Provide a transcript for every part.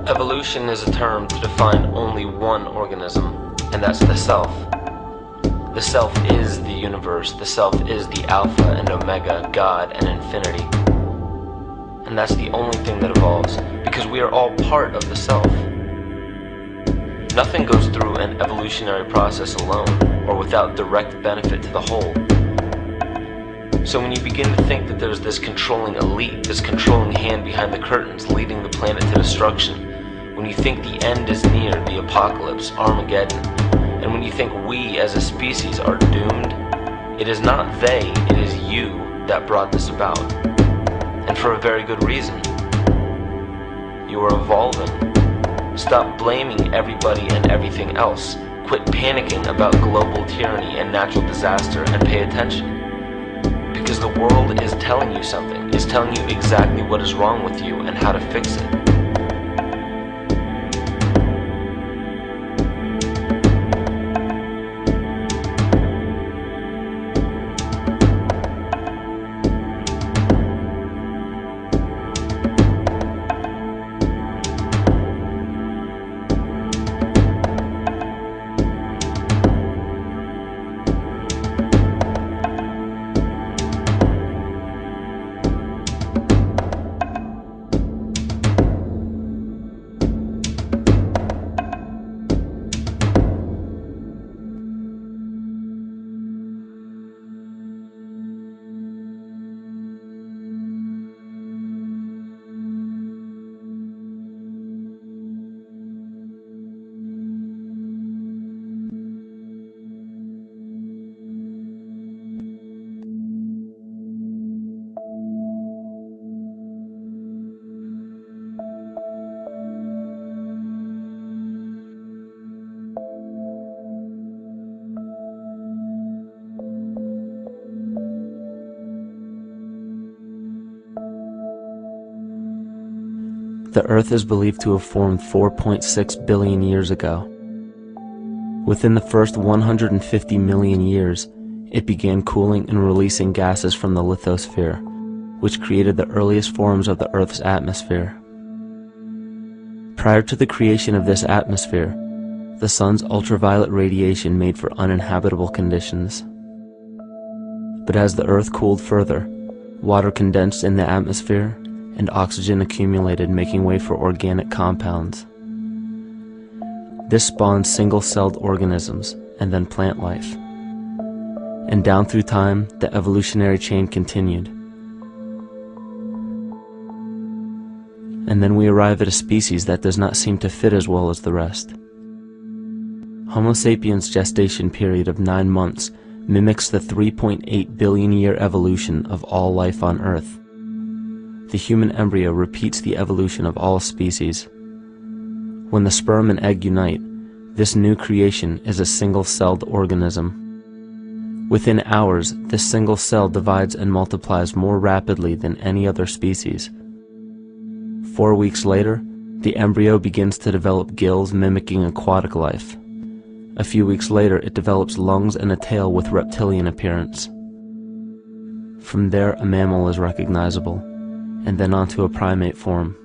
Evolution is a term to define only one organism, and that's the self. The self is the universe, the self is the Alpha and Omega, God and infinity. And that's the only thing that evolves, because we are all part of the self. Nothing goes through an evolutionary process alone, or without direct benefit to the whole. So when you begin to think that there's this controlling elite, this controlling hand behind the curtains leading the planet to destruction, when you think the end is near, the apocalypse, Armageddon, and when you think we as a species are doomed, it is not they, it is you that brought this about. And for a very good reason. You are evolving. Stop blaming everybody and everything else. Quit panicking about global tyranny and natural disaster and pay attention. Because the world is telling you something, is telling you exactly what is wrong with you and how to fix it. The Earth is believed to have formed 4.6 billion years ago. Within the first 150 million years, it began cooling and releasing gases from the lithosphere, which created the earliest forms of the Earth's atmosphere. Prior to the creation of this atmosphere, the sun's ultraviolet radiation made for uninhabitable conditions. But as the Earth cooled further, water condensed in the atmosphere, and oxygen accumulated, making way for organic compounds. This spawned single-celled organisms, and then plant life. And down through time, the evolutionary chain continued. And then we arrive at a species that does not seem to fit as well as the rest. Homo sapiens' gestation period of 9 months mimics the 3.8 billion year evolution of all life on Earth. The human embryo repeats the evolution of all species. When the sperm and egg unite, this new creation is a single-celled organism. Within hours, this single cell divides and multiplies more rapidly than any other species. 4 weeks later, the embryo begins to develop gills mimicking aquatic life. A few weeks later, it develops lungs and a tail with reptilian appearance. From there, a mammal is recognizable, and then onto a primate form.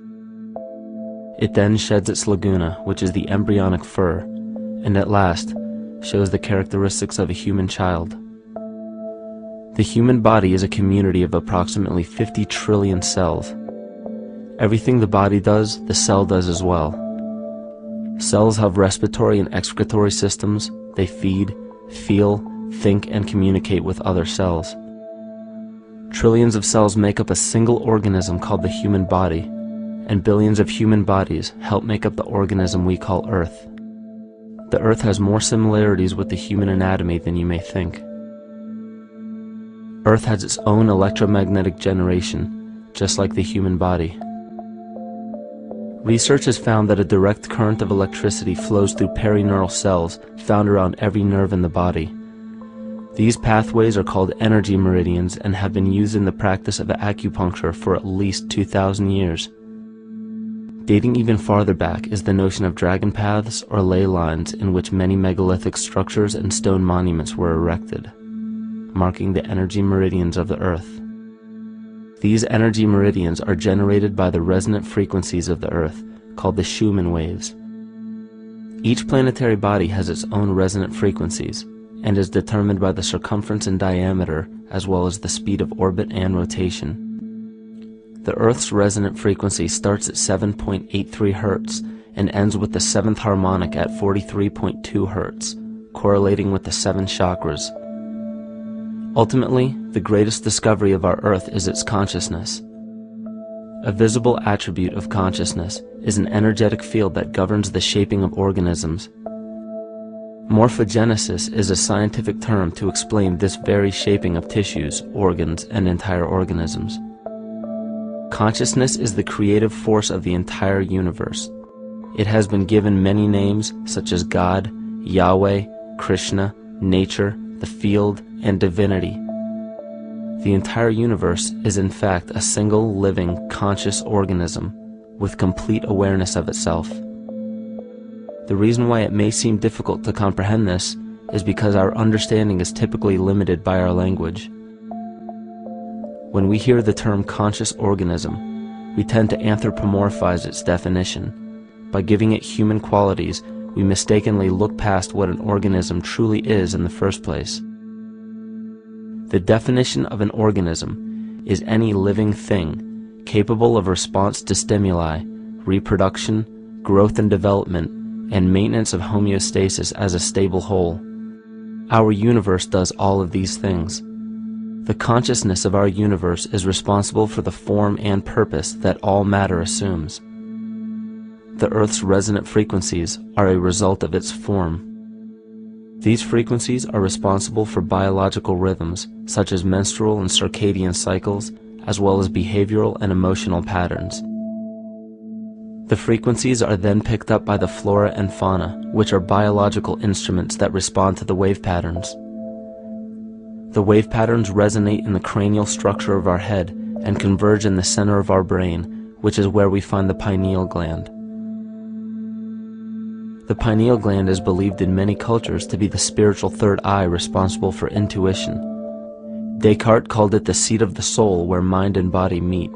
It then sheds its laguna, which is the embryonic fur, and at last shows the characteristics of a human child. The human body is a community of approximately 50 trillion cells. Everything the body does, the cell does as well. Cells have respiratory and excretory systems. They feed, feel, think, and communicate with other cells. Trillions of cells make up a single organism called the human body, and billions of human bodies help make up the organism we call Earth. The Earth has more similarities with the human anatomy than you may think. Earth has its own electromagnetic generation, just like the human body. Research has found that a direct current of electricity flows through perineural cells found around every nerve in the body. These pathways are called energy meridians and have been used in the practice of acupuncture for at least 2,000 years. Dating even farther back is the notion of dragon paths or ley lines in which many megalithic structures and stone monuments were erected, marking the energy meridians of the Earth. These energy meridians are generated by the resonant frequencies of the Earth, called the Schumann waves. Each planetary body has its own resonant frequencies and is determined by the circumference and diameter as well as the speed of orbit and rotation. The Earth's resonant frequency starts at 7.83 Hz and ends with the 7th harmonic at 43.2 Hz, correlating with the 7 chakras. Ultimately, the greatest discovery of our Earth is its consciousness. A visible attribute of consciousness is an energetic field that governs the shaping of organisms. Morphogenesis is a scientific term to explain this very shaping of tissues, organs, and entire organisms. Consciousness is the creative force of the entire universe. It has been given many names such as God, Yahweh, Krishna, nature, the field, and divinity. The entire universe is in fact a single living, conscious organism with complete awareness of itself. The reason why it may seem difficult to comprehend this is because our understanding is typically limited by our language. When we hear the term conscious organism, we tend to anthropomorphize its definition. By giving it human qualities, we mistakenly look past what an organism truly is in the first place. The definition of an organism is any living thing capable of response to stimuli, reproduction, growth and development, and maintenance of homeostasis as a stable whole. Our universe does all of these things. The consciousness of our universe is responsible for the form and purpose that all matter assumes. The Earth's resonant frequencies are a result of its form. These frequencies are responsible for biological rhythms, such as menstrual and circadian cycles, as well as behavioral and emotional patterns. The frequencies are then picked up by the flora and fauna, which are biological instruments that respond to the wave patterns. The wave patterns resonate in the cranial structure of our head and converge in the center of our brain, which is where we find the pineal gland. The pineal gland is believed in many cultures to be the spiritual third eye responsible for intuition. Descartes called it the seat of the soul where mind and body meet.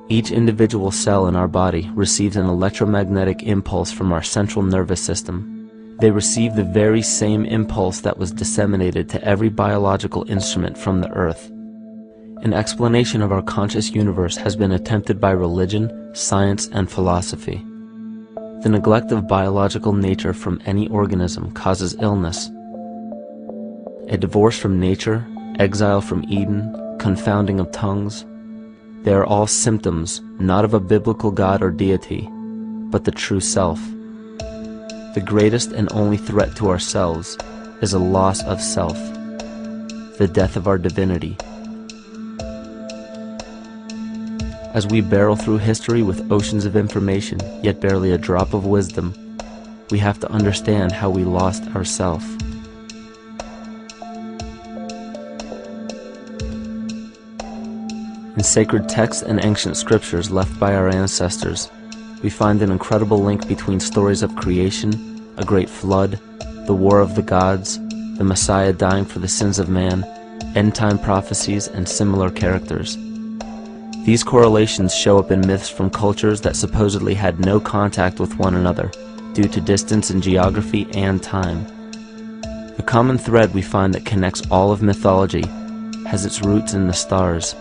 Each individual cell in our body receives an electromagnetic impulse from our central nervous system. They receive the very same impulse that was disseminated to every biological instrument from the earth. An explanation of our conscious universe has been attempted by religion, science, and philosophy. The neglect of biological nature from any organism causes illness. A divorce from nature, exile from Eden, confounding of tongues. They are all symptoms, not of a biblical God or deity, but the true self. The greatest and only threat to ourselves is a loss of self, the death of our divinity. As we barrel through history with oceans of information, yet barely a drop of wisdom, we have to understand how we lost ourself. In sacred texts and ancient scriptures left by our ancestors, we find an incredible link between stories of creation, a great flood, the war of the gods, the Messiah dying for the sins of man, end-time prophecies, and similar characters. These correlations show up in myths from cultures that supposedly had no contact with one another due to distance in geography and time. The common thread we find that connects all of mythology has its roots in the stars.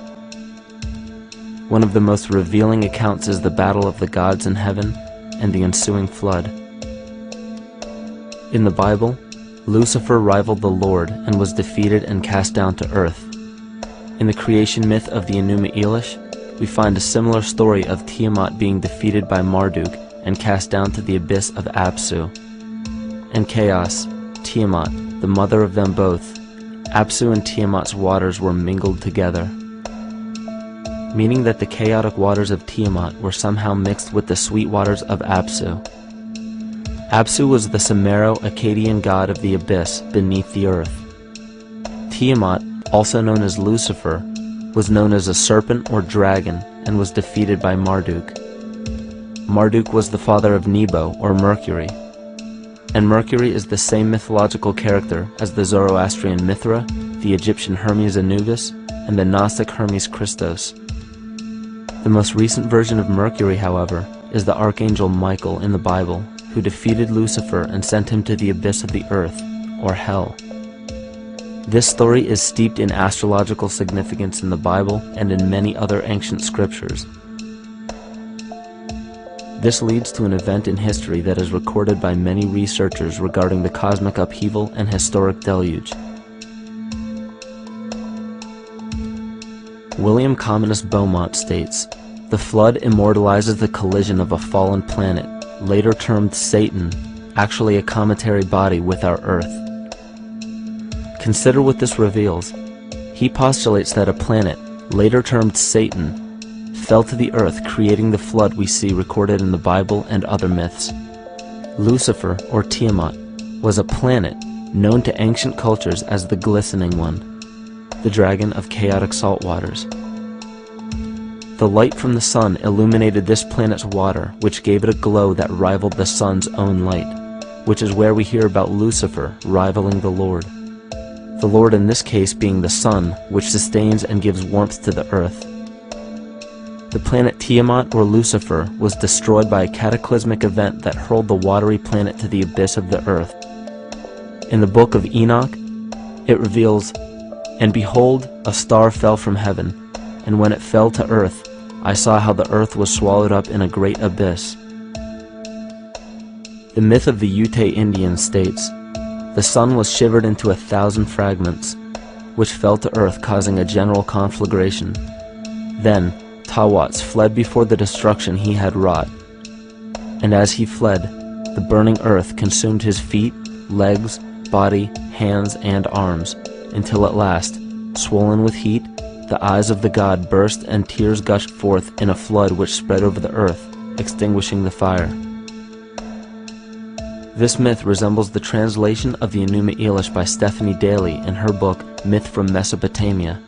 One of the most revealing accounts is the battle of the gods in heaven and the ensuing flood. In the Bible, Lucifer rivaled the Lord and was defeated and cast down to earth. In the creation myth of the Enuma Elish, we find a similar story of Tiamat being defeated by Marduk and cast down to the abyss of Apsu. In chaos, Tiamat, the mother of them both, Apsu and Tiamat's waters were mingled together, meaning that the chaotic waters of Tiamat were somehow mixed with the sweet waters of Apsu. Apsu was the Sumero-Akkadian god of the abyss beneath the earth. Tiamat, also known as Lucifer, was known as a serpent or dragon and was defeated by Marduk. Marduk was the father of Nebo or Mercury, and Mercury is the same mythological character as the Zoroastrian Mithra, the Egyptian Hermes Anubis, and the Gnostic Hermes Christos. The most recent version of Mercury, however, is the archangel Michael in the Bible, who defeated Lucifer and sent him to the abyss of the earth, or hell. This story is steeped in astrological significance in the Bible and in many other ancient scriptures. This leads to an event in history that is recorded by many researchers regarding the cosmic upheaval and historic deluge. William Commonus Beaumont states, "The flood immortalizes the collision of a fallen planet, later termed Satan, actually a cometary body with our Earth." Consider what this reveals. He postulates that a planet, later termed Satan, fell to the earth, creating the flood we see recorded in the Bible and other myths. Lucifer, or Tiamat, was a planet known to ancient cultures as the Glistening One, the dragon of chaotic salt waters. The light from the sun illuminated this planet's water, which gave it a glow that rivaled the sun's own light, which is where we hear about Lucifer rivaling the Lord. The Lord in this case being the sun, which sustains and gives warmth to the earth. The planet Tiamat, or Lucifer, was destroyed by a cataclysmic event that hurled the watery planet to the abyss of the earth. In the book of Enoch, it reveals, "And behold, a star fell from heaven, and when it fell to earth, I saw how the earth was swallowed up in a great abyss." The myth of the Ute Indians states, "The sun was shivered into 1,000 fragments, which fell to earth, causing a general conflagration. Then Tawats fled before the destruction he had wrought, and as he fled, the burning earth consumed his feet, legs, body, hands, and arms, until at last, swollen with heat, the eyes of the god burst and tears gushed forth in a flood which spread over the earth, extinguishing the fire." This myth resembles the translation of the Enuma Elish by Stephanie Daly in her book Myth from Mesopotamia,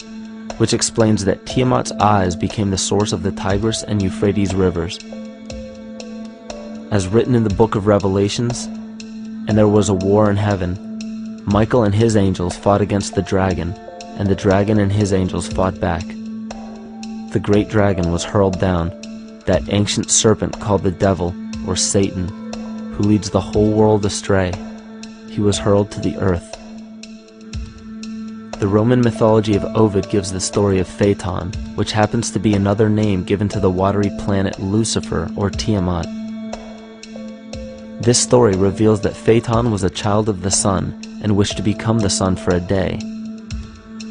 which explains that Tiamat's eyes became the source of the Tigris and Euphrates rivers. As written in the book of Revelations, "And there was a war in heaven. Michael and his angels fought against the dragon, and the dragon and his angels fought back. The great dragon was hurled down, that ancient serpent called the devil, or Satan, who leads the whole world astray. He was hurled to the earth." The Roman mythology of Ovid gives the story of Phaeton, which happens to be another name given to the watery planet Lucifer, or Tiamat. This story reveals that Phaeton was a child of the sun and wished to become the sun for a day.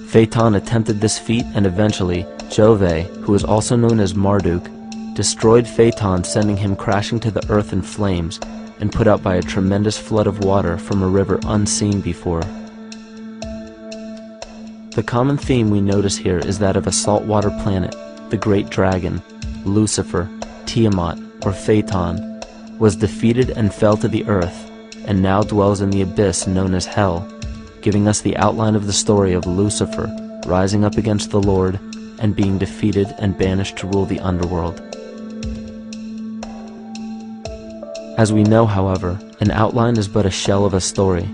Phaeton attempted this feat, and eventually Jove, who is also known as Marduk, destroyed Phaeton, sending him crashing to the earth in flames and put out by a tremendous flood of water from a river unseen before. The common theme we notice here is that of a saltwater planet, the great dragon, Lucifer, Tiamat, or Phaeton, was defeated and fell to the earth, and now dwells in the abyss known as hell, giving us the outline of the story of Lucifer rising up against the Lord and being defeated and banished to rule the underworld. As we know, however, an outline is but a shell of a story.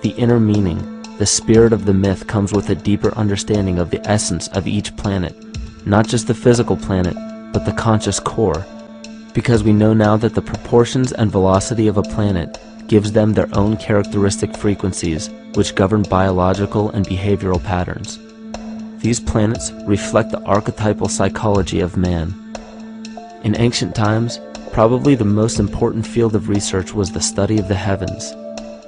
The inner meaning, the spirit of the myth, comes with a deeper understanding of the essence of each planet, not just the physical planet, but the conscious core, because we know now that the proportions and velocity of a planet gives them their own characteristic frequencies, which govern biological and behavioral patterns. These planets reflect the archetypal psychology of man. In ancient times, probably the most important field of research was the study of the heavens.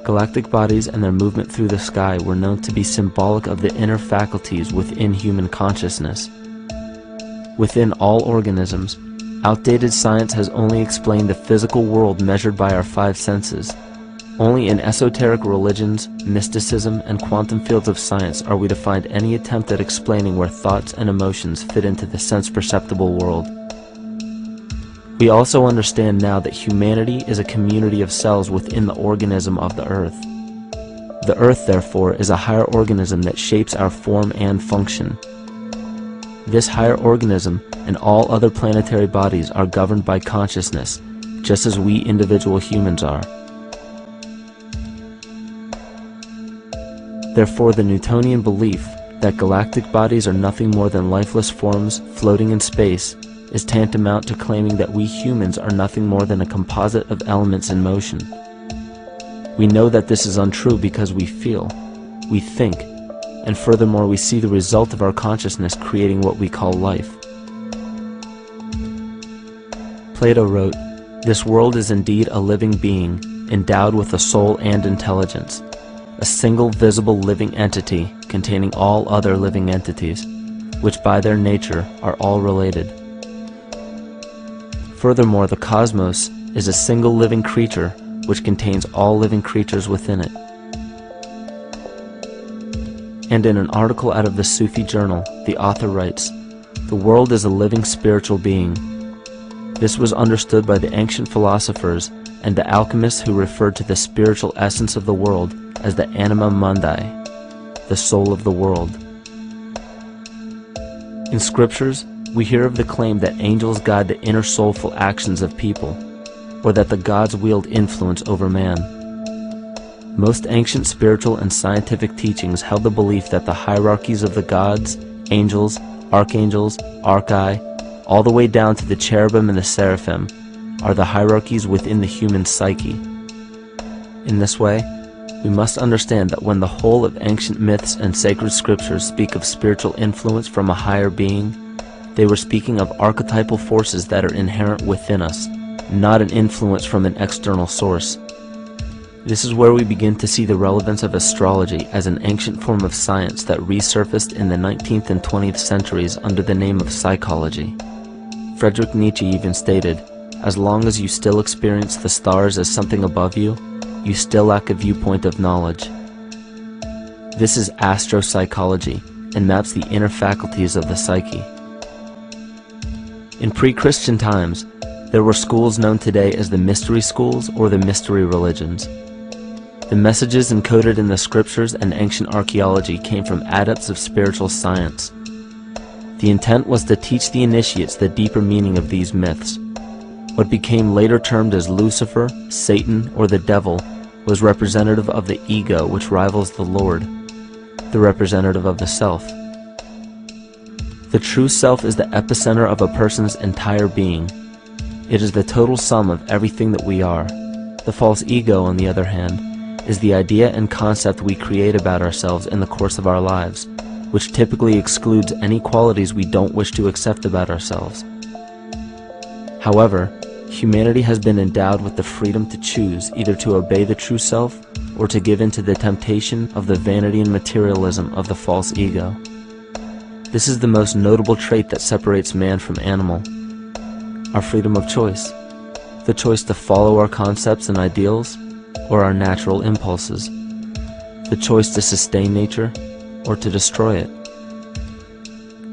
Galactic bodies and their movement through the sky were known to be symbolic of the inner faculties within human consciousness. Within all organisms, outdated science has only explained the physical world measured by our five senses. Only in esoteric religions, mysticism, and quantum fields of science are we to find any attempt at explaining where thoughts and emotions fit into the sense-perceptible world. We also understand now that humanity is a community of cells within the organism of the Earth. The Earth, therefore, is a higher organism that shapes our form and function. This higher organism and all other planetary bodies are governed by consciousness, just as we individual humans are. Therefore, the Newtonian belief that galactic bodies are nothing more than lifeless forms floating in space is tantamount to claiming that we humans are nothing more than a composite of elements in motion. We know that this is untrue because we feel, we think, and furthermore we see the result of our consciousness creating what we call life. Plato wrote, "This world is indeed a living being, endowed with a soul and intelligence, a single visible living entity containing all other living entities, which by their nature are all related." Furthermore, the cosmos is a single living creature which contains all living creatures within it. And in an article out of the Sufi journal, the author writes, "The world is a living spiritual being." This was understood by the ancient philosophers and the alchemists who referred to the spiritual essence of the world as the anima mundi, the soul of the world. In scriptures, we hear of the claim that angels guide the inner soulful actions of people, or that the gods wield influence over man. Most ancient spiritual and scientific teachings held the belief that the hierarchies of the gods, angels, archangels, archai, all the way down to the cherubim and the seraphim, are the hierarchies within the human psyche. In this way, we must understand that when the whole of ancient myths and sacred scriptures speak of spiritual influence from a higher being, they were speaking of archetypal forces that are inherent within us, not an influence from an external source. This is where we begin to see the relevance of astrology as an ancient form of science that resurfaced in the 19th and 20th centuries under the name of psychology. Friedrich Nietzsche even stated, "As long as you still experience the stars as something above you, you still lack a viewpoint of knowledge." This is astropsychology and maps the inner faculties of the psyche. In pre-Christian times, there were schools known today as the mystery schools or the mystery religions. The messages encoded in the scriptures and ancient archaeology came from adepts of spiritual science. The intent was to teach the initiates the deeper meaning of these myths. What became later termed as Lucifer, Satan, or the devil was representative of the ego which rivals the Lord, the representative of the self. The true self is the epicenter of a person's entire being. It is the total sum of everything that we are. The false ego, on the other hand, is the idea and concept we create about ourselves in the course of our lives, which typically excludes any qualities we don't wish to accept about ourselves. However, humanity has been endowed with the freedom to choose either to obey the true self or to give in to the temptation of the vanity and materialism of the false ego. This is the most notable trait that separates man from animal: our freedom of choice, the choice to follow our concepts and ideals or our natural impulses, the choice to sustain nature or to destroy it.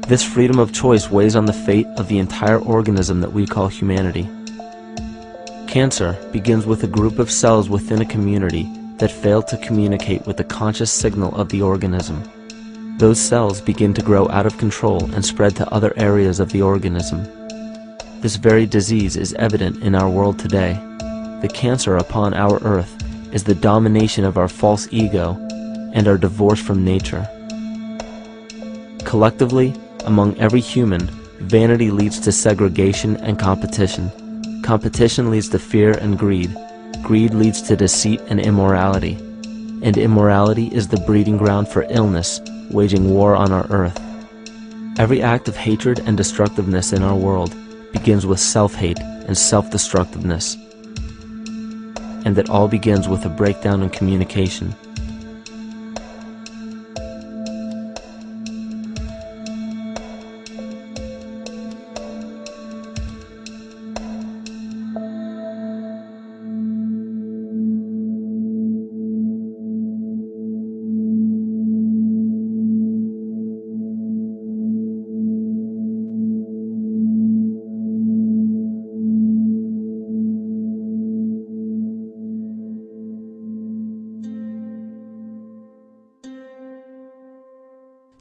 This freedom of choice weighs on the fate of the entire organism that we call humanity. Cancer begins with a group of cells within a community that fail to communicate with the conscious signal of the organism. Those cells begin to grow out of control and spread to other areas of the organism. This very disease is evident in our world today. The cancer upon our earth is the domination of our false ego and our divorce from nature. Collectively, among every human, vanity leads to segregation and competition. Competition leads to fear and greed. Greed leads to deceit and immorality. And immorality is the breeding ground for illness, waging war on our earth. Every act of hatred and destructiveness in our world begins with self-hate and self-destructiveness. And that all begins with a breakdown in communication.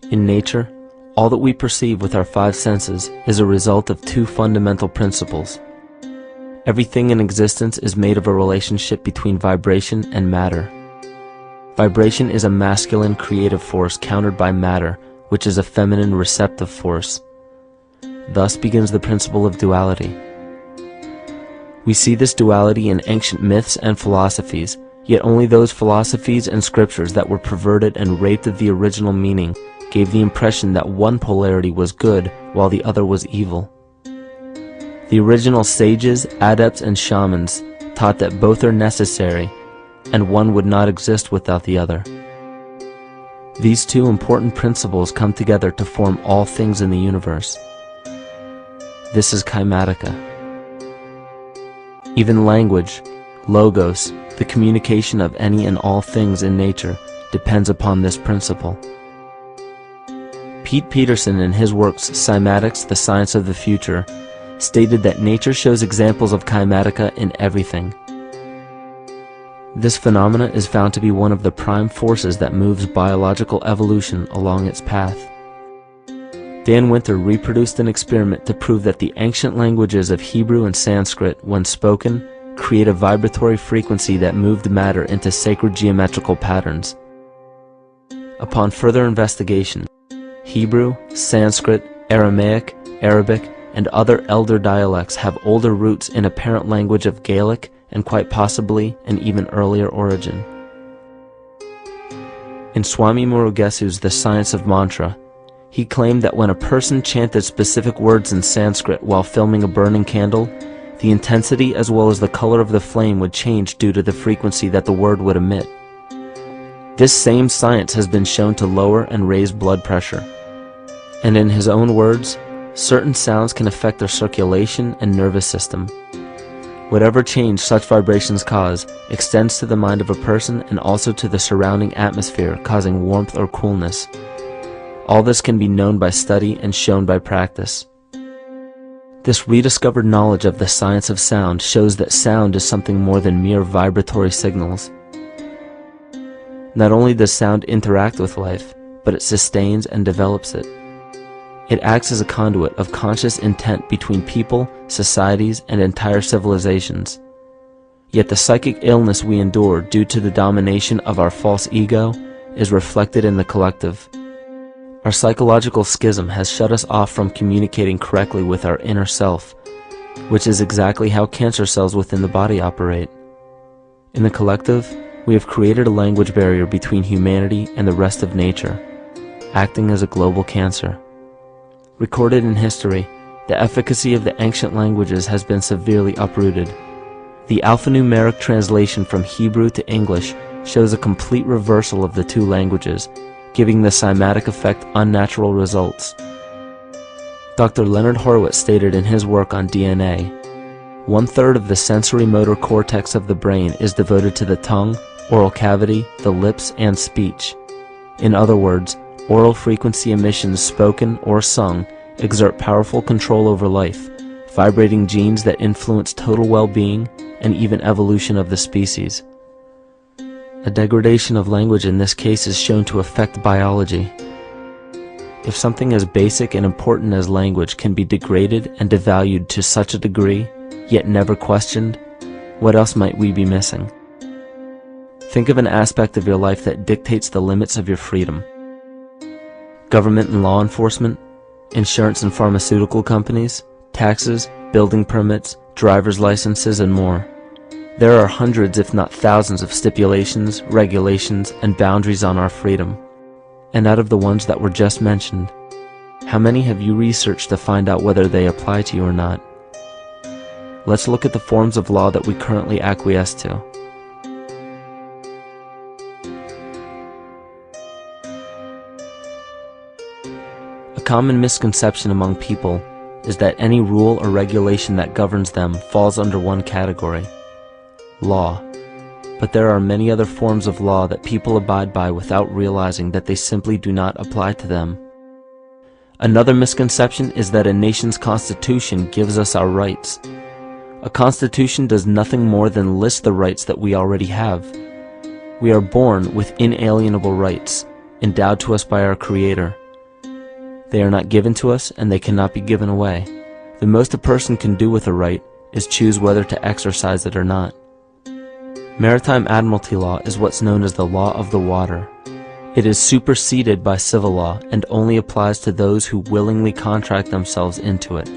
In nature, all that we perceive with our five senses is a result of two fundamental principles. Everything in existence is made of a relationship between vibration and matter. Vibration is a masculine creative force countered by matter, which is a feminine receptive force. Thus begins the principle of duality. We see this duality in ancient myths and philosophies, yet only those philosophies and scriptures that were perverted and raped of the original meaning gave the impression that one polarity was good while the other was evil. The original sages, adepts, and shamans taught that both are necessary, and one would not exist without the other. These two important principles come together to form all things in the universe. This is Kymatica. Even language, logos, the communication of any and all things in nature, depends upon this principle. Pete Peterson, in his works Cymatics, The Science of the Future, stated that nature shows examples of Kymatica in everything. This phenomena is found to be one of the prime forces that moves biological evolution along its path. Dan Winter reproduced an experiment to prove that the ancient languages of Hebrew and Sanskrit, when spoken, create a vibratory frequency that moved matter into sacred geometrical patterns. Upon further investigation, Hebrew, Sanskrit, Aramaic, Arabic, and other elder dialects have older roots in a parent language of Gaelic and quite possibly an even earlier origin. In Swami Murugesu's The Science of Mantra, he claimed that when a person chanted specific words in Sanskrit while filming a burning candle, the intensity as well as the color of the flame would change due to the frequency that the word would emit. This same science has been shown to lower and raise blood pressure. And in his own words, certain sounds can affect their circulation and nervous system. Whatever change such vibrations cause extends to the mind of a person and also to the surrounding atmosphere, causing warmth or coolness. All this can be known by study and shown by practice. This rediscovered knowledge of the science of sound shows that sound is something more than mere vibratory signals. Not only does sound interact with life, but it sustains and develops it. It acts as a conduit of conscious intent between people, societies, and entire civilizations. Yet the psychic illness we endure due to the domination of our false ego is reflected in the collective. Our psychological schism has shut us off from communicating correctly with our inner self, which is exactly how cancer cells within the body operate. In the collective, we have created a language barrier between humanity and the rest of nature, acting as a global cancer. Recorded in history, the efficacy of the ancient languages has been severely uprooted. The alphanumeric translation from Hebrew to English shows a complete reversal of the two languages, giving the cymatic effect unnatural results. Dr. Leonard Horowitz stated in his work on DNA, 1/3 of the sensory motor cortex of the brain is devoted to the tongue, oral cavity, the lips, and speech. In other words, oral frequency emissions spoken or sung exert powerful control over life, vibrating genes that influence total well-being and even evolution of the species. A degradation of language in this case is shown to affect biology. If something as basic and important as language can be degraded and devalued to such a degree, yet never questioned, what else might we be missing? Think of an aspect of your life that dictates the limits of your freedom. Government and law enforcement, insurance and pharmaceutical companies, taxes, building permits, driver's licenses, and more. There are hundreds if not thousands of stipulations, regulations, and boundaries on our freedom. And out of the ones that were just mentioned, how many have you researched to find out whether they apply to you or not? Let's look at the forms of law that we currently acquiesce to. A common misconception among people is that any rule or regulation that governs them falls under one category: law. But there are many other forms of law that people abide by without realizing that they simply do not apply to them. Another misconception is that a nation's constitution gives us our rights. A constitution does nothing more than list the rights that we already have. We are born with inalienable rights, endowed to us by our Creator. They are not given to us, and they cannot be given away. The most a person can do with a right is choose whether to exercise it or not. Maritime admiralty law is what's known as the law of the water. It is superseded by civil law and only applies to those who willingly contract themselves into it.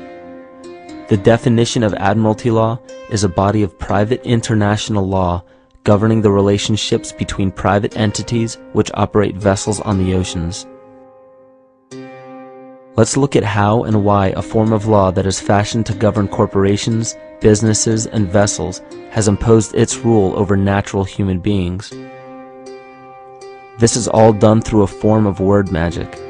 The definition of admiralty law is a body of private international law governing the relationships between private entities which operate vessels on the oceans. Let's look at how and why a form of law that is fashioned to govern corporations, businesses, and vessels has imposed its rule over natural human beings. This is all done through a form of word magic.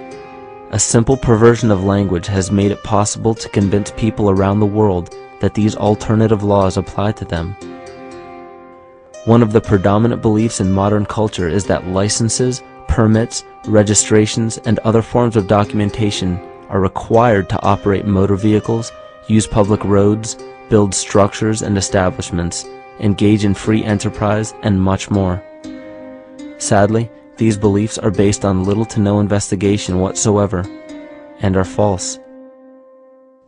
A simple perversion of language has made it possible to convince people around the world that these alternative laws apply to them. One of the predominant beliefs in modern culture is that licenses, permits, registrations, and other forms of documentation are required to operate motor vehicles, use public roads, build structures and establishments, engage in free enterprise, and much more. Sadly, these beliefs are based on little to no investigation whatsoever, and are false.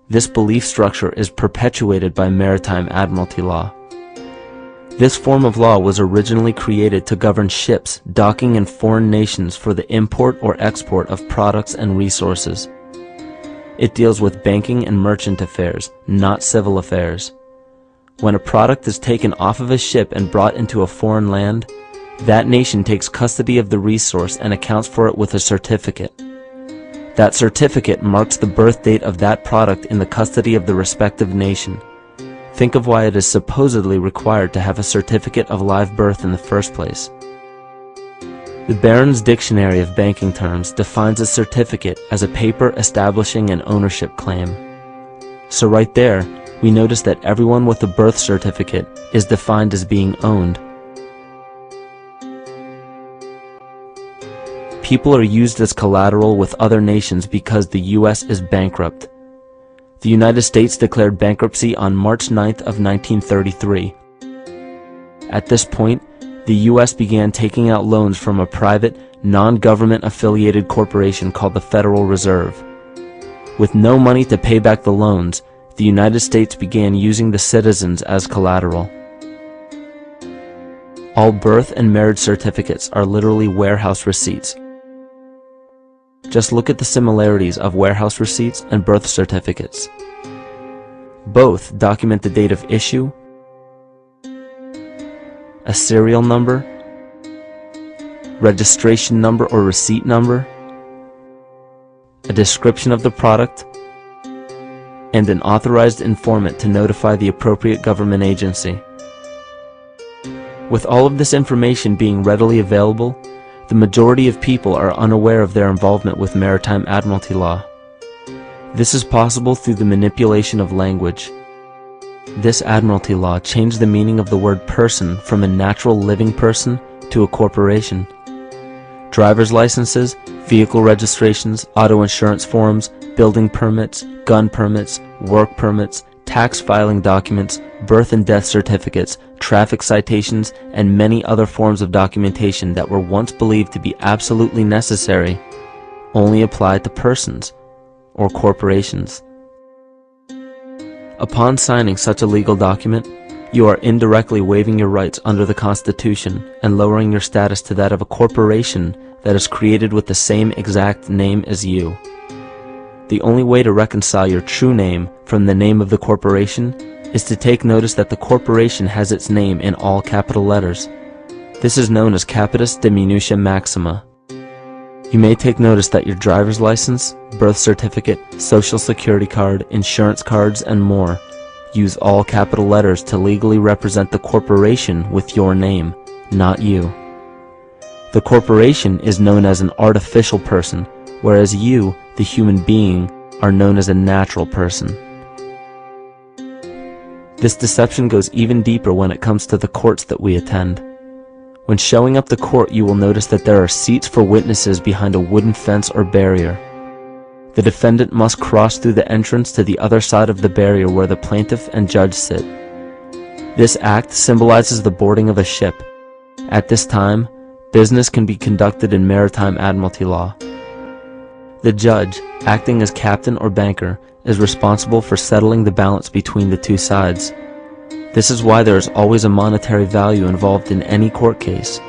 This belief structure is perpetuated by maritime admiralty law. This form of law was originally created to govern ships docking in foreign nations for the import or export of products and resources. It deals with banking and merchant affairs, not civil affairs. When a product is taken off of a ship and brought into a foreign land, that nation takes custody of the resource and accounts for it with a certificate. That certificate marks the birth date of that product in the custody of the respective nation. Think of why it is supposedly required to have a certificate of live birth in the first place. The Barron's Dictionary of Banking Terms defines a certificate as a paper establishing an ownership claim. So right there, we notice that everyone with a birth certificate is defined as being owned. People are used as collateral with other nations because the U.S. is bankrupt. The United States declared bankruptcy on March 9th of 1933. At this point, the U.S. began taking out loans from a private, non-government affiliated corporation called the Federal Reserve. With no money to pay back the loans, the United States began using the citizens as collateral. All birth and marriage certificates are literally warehouse receipts. Just look at the similarities of warehouse receipts and birth certificates. Both document the date of issue, a serial number, registration number or receipt number, a description of the product, and an authorized informant to notify the appropriate government agency. With all of this information being readily available, the majority of people are unaware of their involvement with maritime admiralty law. This is possible through the manipulation of language. This admiralty law changed the meaning of the word person from a natural living person to a corporation. Driver's licenses, vehicle registrations, auto insurance forms, building permits, gun permits, work permits, tax filing documents, birth and death certificates, traffic citations, and many other forms of documentation that were once believed to be absolutely necessary only apply to persons or corporations. Upon signing such a legal document, you are indirectly waiving your rights under the Constitution and lowering your status to that of a corporation that is created with the same exact name as you. The only way to reconcile your true name from the name of the corporation is to take notice that the corporation has its name in all capital letters. This is known as capitis diminutia maxima. You may take notice that your driver's license, birth certificate, social security card, insurance cards, and more use all capital letters to legally represent the corporation with your name, not you. The corporation is known as an artificial person, whereas you, the human being, are known as a natural person. This deception goes even deeper when it comes to the courts that we attend. When showing up to court, you will notice that there are seats for witnesses behind a wooden fence or barrier. The defendant must cross through the entrance to the other side of the barrier where the plaintiff and judge sit. This act symbolizes the boarding of a ship. At this time, business can be conducted in maritime admiralty law. The judge, acting as captain or banker, is responsible for settling the balance between the two sides. This is why there is always a monetary value involved in any court case.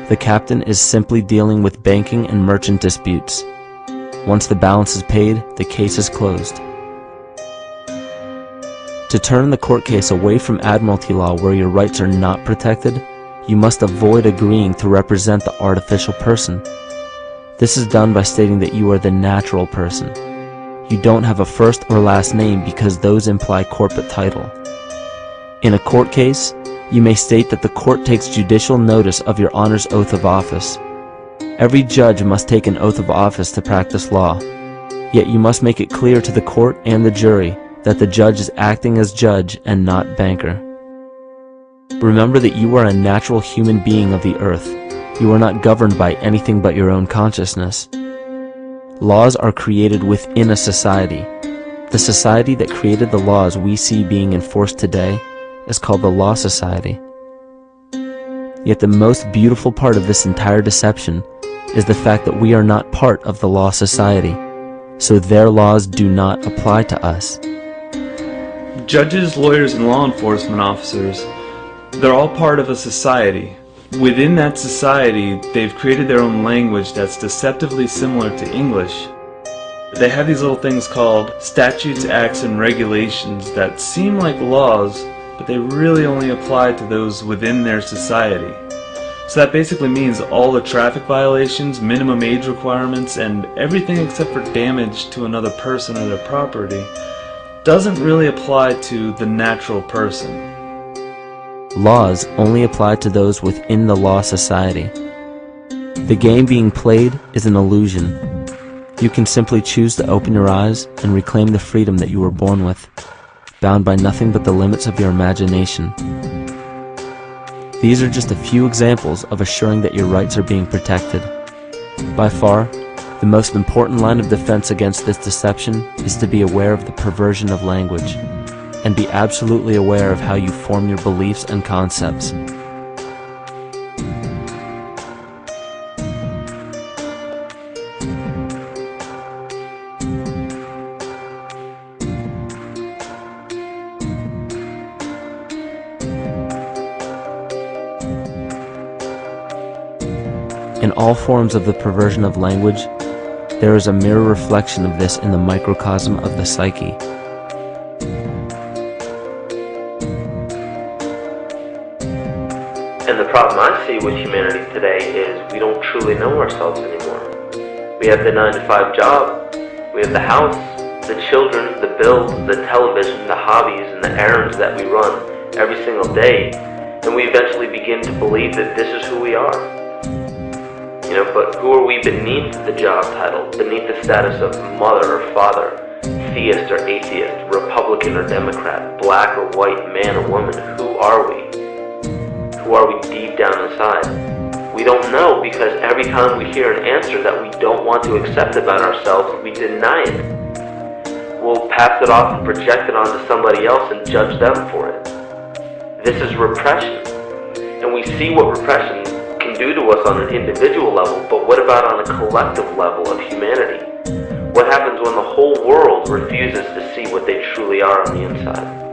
The captain is simply dealing with banking and merchant disputes. Once the balance is paid, the case is closed. To turn the court case away from admiralty law where your rights are not protected, you must avoid agreeing to represent the artificial person. This is done by stating that you are the natural person. You don't have a first or last name because those imply corporate title. In a court case, you may state that the court takes judicial notice of your honor's oath of office. Every judge must take an oath of office to practice law, yet you must make it clear to the court and the jury that the judge is acting as judge and not banker. Remember that you are a natural human being of the earth. You are not governed by anything but your own consciousness. Laws are created within a society. The society that created the laws we see being enforced today is called the Law Society. Yet the most beautiful part of this entire deception is the fact that we are not part of the Law Society, so their laws do not apply to us. Judges, lawyers, and law enforcement officers, they're all part of a society. Within that society, they've created their own language that's deceptively similar to English. They have these little things called statutes, acts, and regulations that seem like laws, but they really only apply to those within their society. So that basically means all the traffic violations, minimum age requirements, and everything except for damage to another person or their property doesn't really apply to the natural person. Laws only apply to those within the Law Society. The game being played is an illusion. You can simply choose to open your eyes and reclaim the freedom that you were born with, bound by nothing but the limits of your imagination. These are just a few examples of assuring that your rights are being protected. By far, the most important line of defense against this deception is to be aware of the perversion of language, and be absolutely aware of how you form your beliefs and concepts. In all forms of the perversion of language, there is a mirror reflection of this in the microcosm of the psyche. And the problem I see with humanity today is we don't truly know ourselves anymore. We have the 9-to-5 job, we have the house, the children, the bills, the television, the hobbies, and the errands that we run every single day, and we eventually begin to believe that this is who we are. But who are we beneath the job title, beneath the status of mother or father, theist or atheist, Republican or Democrat, black or white, man or woman? Who are we? Who are we deep down inside? We don't know, because every time we hear an answer that we don't want to accept about ourselves, we deny it. We'll pass it off and project it onto somebody else and judge them for it. This is repression, and we see what repression can do to us on an individual level, but what about on a collective level of humanity? What happens when the whole world refuses to see what they truly are on the inside?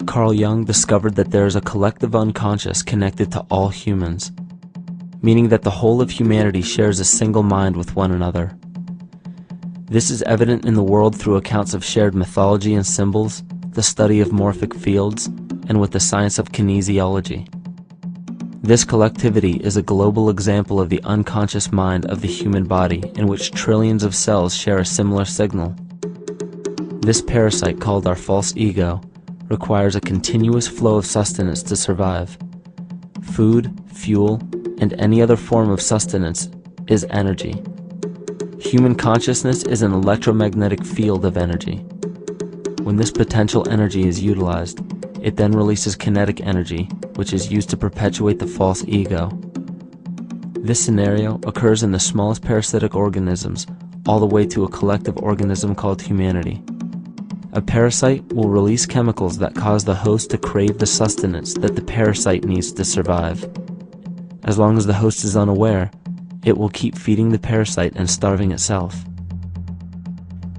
Carl Jung discovered that there is a collective unconscious connected to all humans, meaning that the whole of humanity shares a single mind with one another. This is evident in the world through accounts of shared mythology and symbols, the study of morphic fields, and with the science of kinesiology. This collectivity is a global example of the unconscious mind of the human body, in which trillions of cells share a similar signal. This parasite, called our false ego, requires a continuous flow of sustenance to survive. Food, fuel, and any other form of sustenance is energy. Human consciousness is an electromagnetic field of energy. When this potential energy is utilized, it then releases kinetic energy, which is used to perpetuate the false ego. This scenario occurs in the smallest parasitic organisms, all the way to a collective organism called humanity. A parasite will release chemicals that cause the host to crave the sustenance that the parasite needs to survive. As long as the host is unaware, it will keep feeding the parasite and starving itself.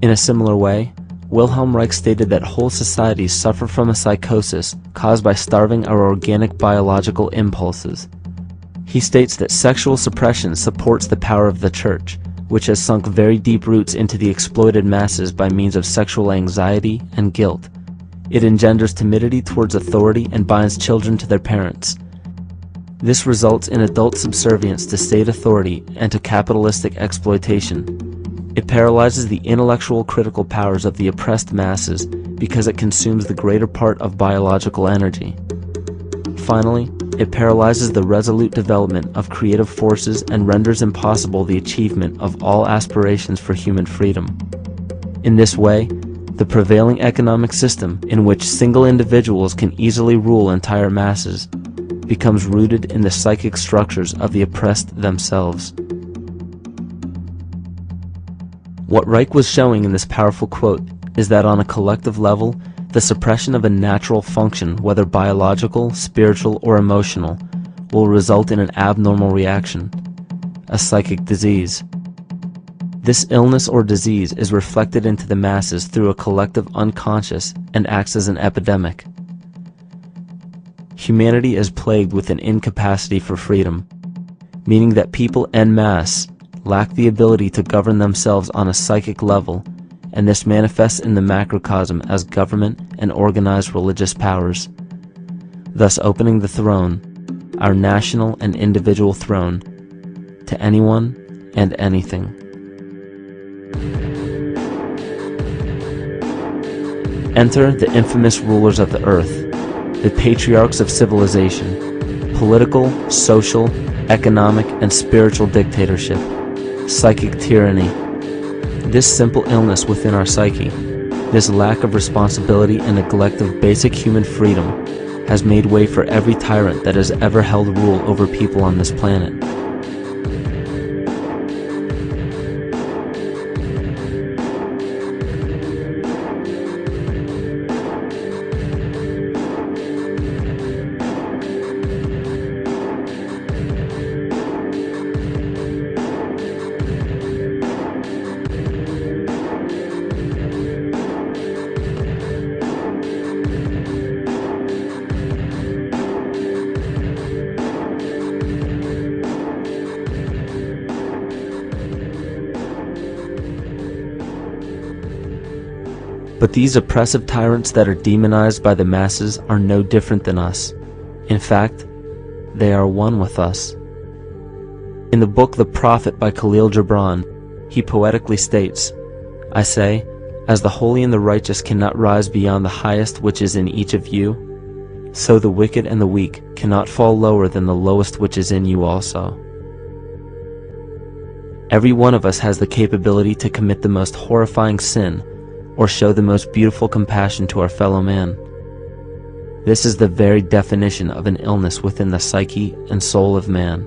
In a similar way, Wilhelm Reich stated that whole societies suffer from a psychosis caused by starving our organic biological impulses. He states that sexual suppression supports the power of the church, which has sunk very deep roots into the exploited masses by means of sexual anxiety and guilt. It engenders timidity towards authority and binds children to their parents. This results in adult subservience to state authority and to capitalistic exploitation. It paralyzes the intellectual critical powers of the oppressed masses because it consumes the greater part of biological energy. Finally, it paralyzes the resolute development of creative forces and renders impossible the achievement of all aspirations for human freedom. In this way, the prevailing economic system, in which single individuals can easily rule entire masses, becomes rooted in the psychic structures of the oppressed themselves. What Reich was showing in this powerful quote is that on a collective level, the suppression of a natural function, whether biological, spiritual, or emotional, will result in an abnormal reaction, a psychic disease. This illness or disease is reflected into the masses through a collective unconscious and acts as an epidemic. Humanity is plagued with an incapacity for freedom, meaning that people en masse lack the ability to govern themselves on a psychic level, and this manifests in the macrocosm as government and organized religious powers, thus opening the throne, our national and individual throne, to anyone and anything. Enter the infamous rulers of the earth, the patriarchs of civilization, political, social, economic, and spiritual dictatorship, psychic tyranny. This simple illness within our psyche, this lack of responsibility and neglect of basic human freedom, has made way for every tyrant that has ever held rule over people on this planet. But these oppressive tyrants that are demonized by the masses are no different than us. In fact, they are one with us. In the book The Prophet by Khalil Gibran, he poetically states, "I say, as the holy and the righteous cannot rise beyond the highest which is in each of you, so the wicked and the weak cannot fall lower than the lowest which is in you also." Every one of us has the capability to commit the most horrifying sin or show the most beautiful compassion to our fellow man. This is the very definition of an illness within the psyche and soul of man.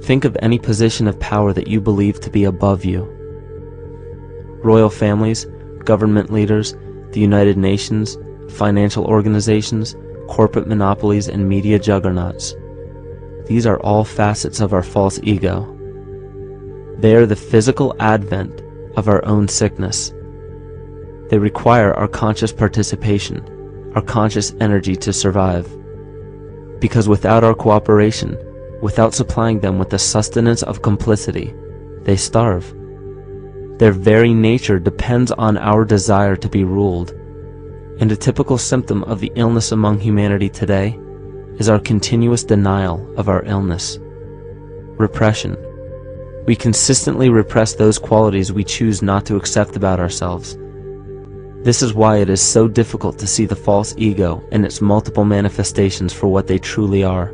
Think of any position of power that you believe to be above you. Royal families, government leaders, the United Nations, financial organizations, corporate monopolies, and media juggernauts. These are all facets of our false ego. They are the physical advent of our own sickness. They require our conscious participation, our conscious energy to survive. Because without our cooperation, without supplying them with the sustenance of complicity, they starve. Their very nature depends on our desire to be ruled, and a typical symptom of the illness among humanity today is our continuous denial of our illness. Repression. We consistently repress those qualities we choose not to accept about ourselves. This is why it is so difficult to see the false ego and its multiple manifestations for what they truly are.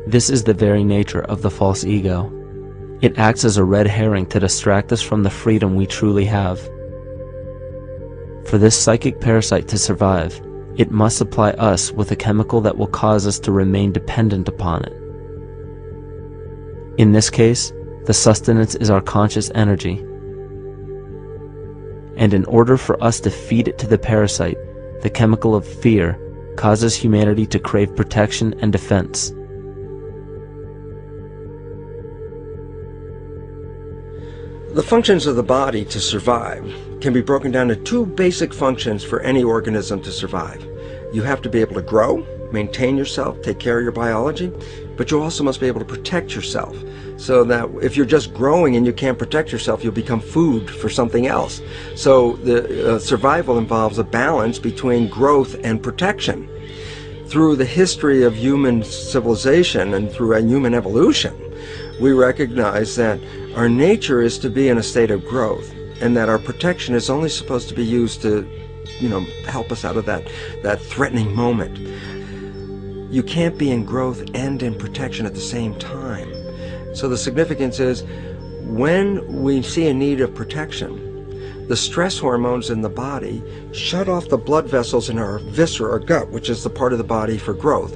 This is the very nature of the false ego. It acts as a red herring to distract us from the freedom we truly have. For this psychic parasite to survive, it must supply us with a chemical that will cause us to remain dependent upon it. In this case, the sustenance is our conscious energy. And in order for us to feed it to the parasite, the chemical of fear causes humanity to crave protection and defense. The functions of the body to survive can be broken down to two basic functions for any organism to survive. You have to be able to grow, maintain yourself, take care of your biology, but you also must be able to protect yourself, so that if you're just growing and you can't protect yourself, you'll become food for something else. So the survival involves a balance between growth and protection. Through the history of human civilization and through human evolution, we recognize that our nature is to be in a state of growth, and that our protection is only supposed to be used to, help us out of that threatening moment. You can't be in growth and in protection at the same time. So the significance is, when we see a need of protection, the stress hormones in the body shut off the blood vessels in our viscera or gut, which is the part of the body for growth.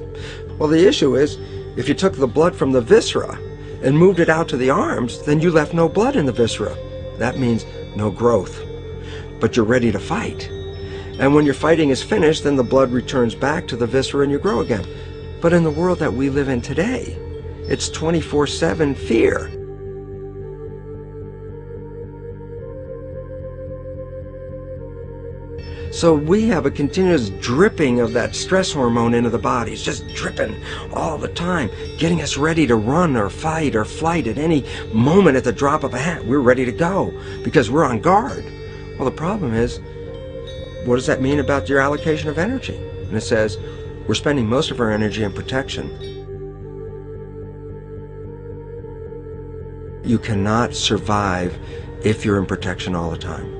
Well, the issue is, if you took the blood from the viscera and moved it out to the arms, then you left no blood in the viscera. That means no growth. But you're ready to fight. And when your fighting is finished, then the blood returns back to the viscera and you grow again. But in the world that we live in today, it's 24/7 fear. So we have a continuous dripping of that stress hormone into the body. It's just dripping all the time, getting us ready to run or fight or flight at any moment at the drop of a hat. We're ready to go because we're on guard. Well, the problem is, what does that mean about your allocation of energy? And it says, we're spending most of our energy in protection. You cannot survive if you're in protection all the time.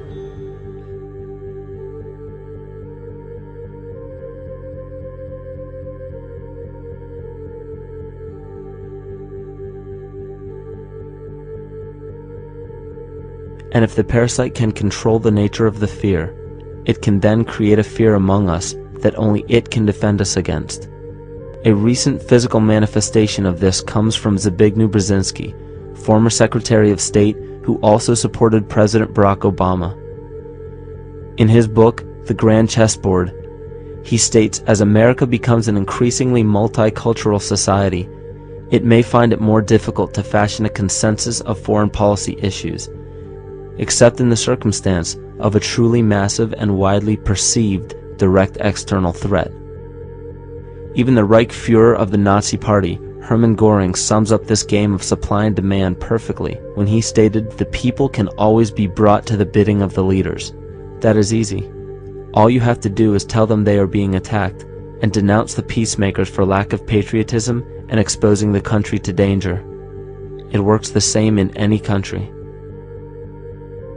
And if the parasite can control the nature of the fear, it can then create a fear among us that only it can defend us against. A recent physical manifestation of this comes from Zbigniew Brzezinski, former Secretary of State who also supported President Barack Obama. In his book, The Grand Chessboard, he states, as America becomes an increasingly multicultural society, it may find it more difficult to fashion a consensus of foreign policy issues, except in the circumstance of a truly massive and widely perceived direct external threat. Even the Reichsfuhrer of the Nazi Party, Hermann Göring, sums up this game of supply and demand perfectly when he stated, "The people can always be brought to the bidding of the leaders." That is easy. All you have to do is tell them they are being attacked and denounce the peacemakers for lack of patriotism and exposing the country to danger. It works the same in any country.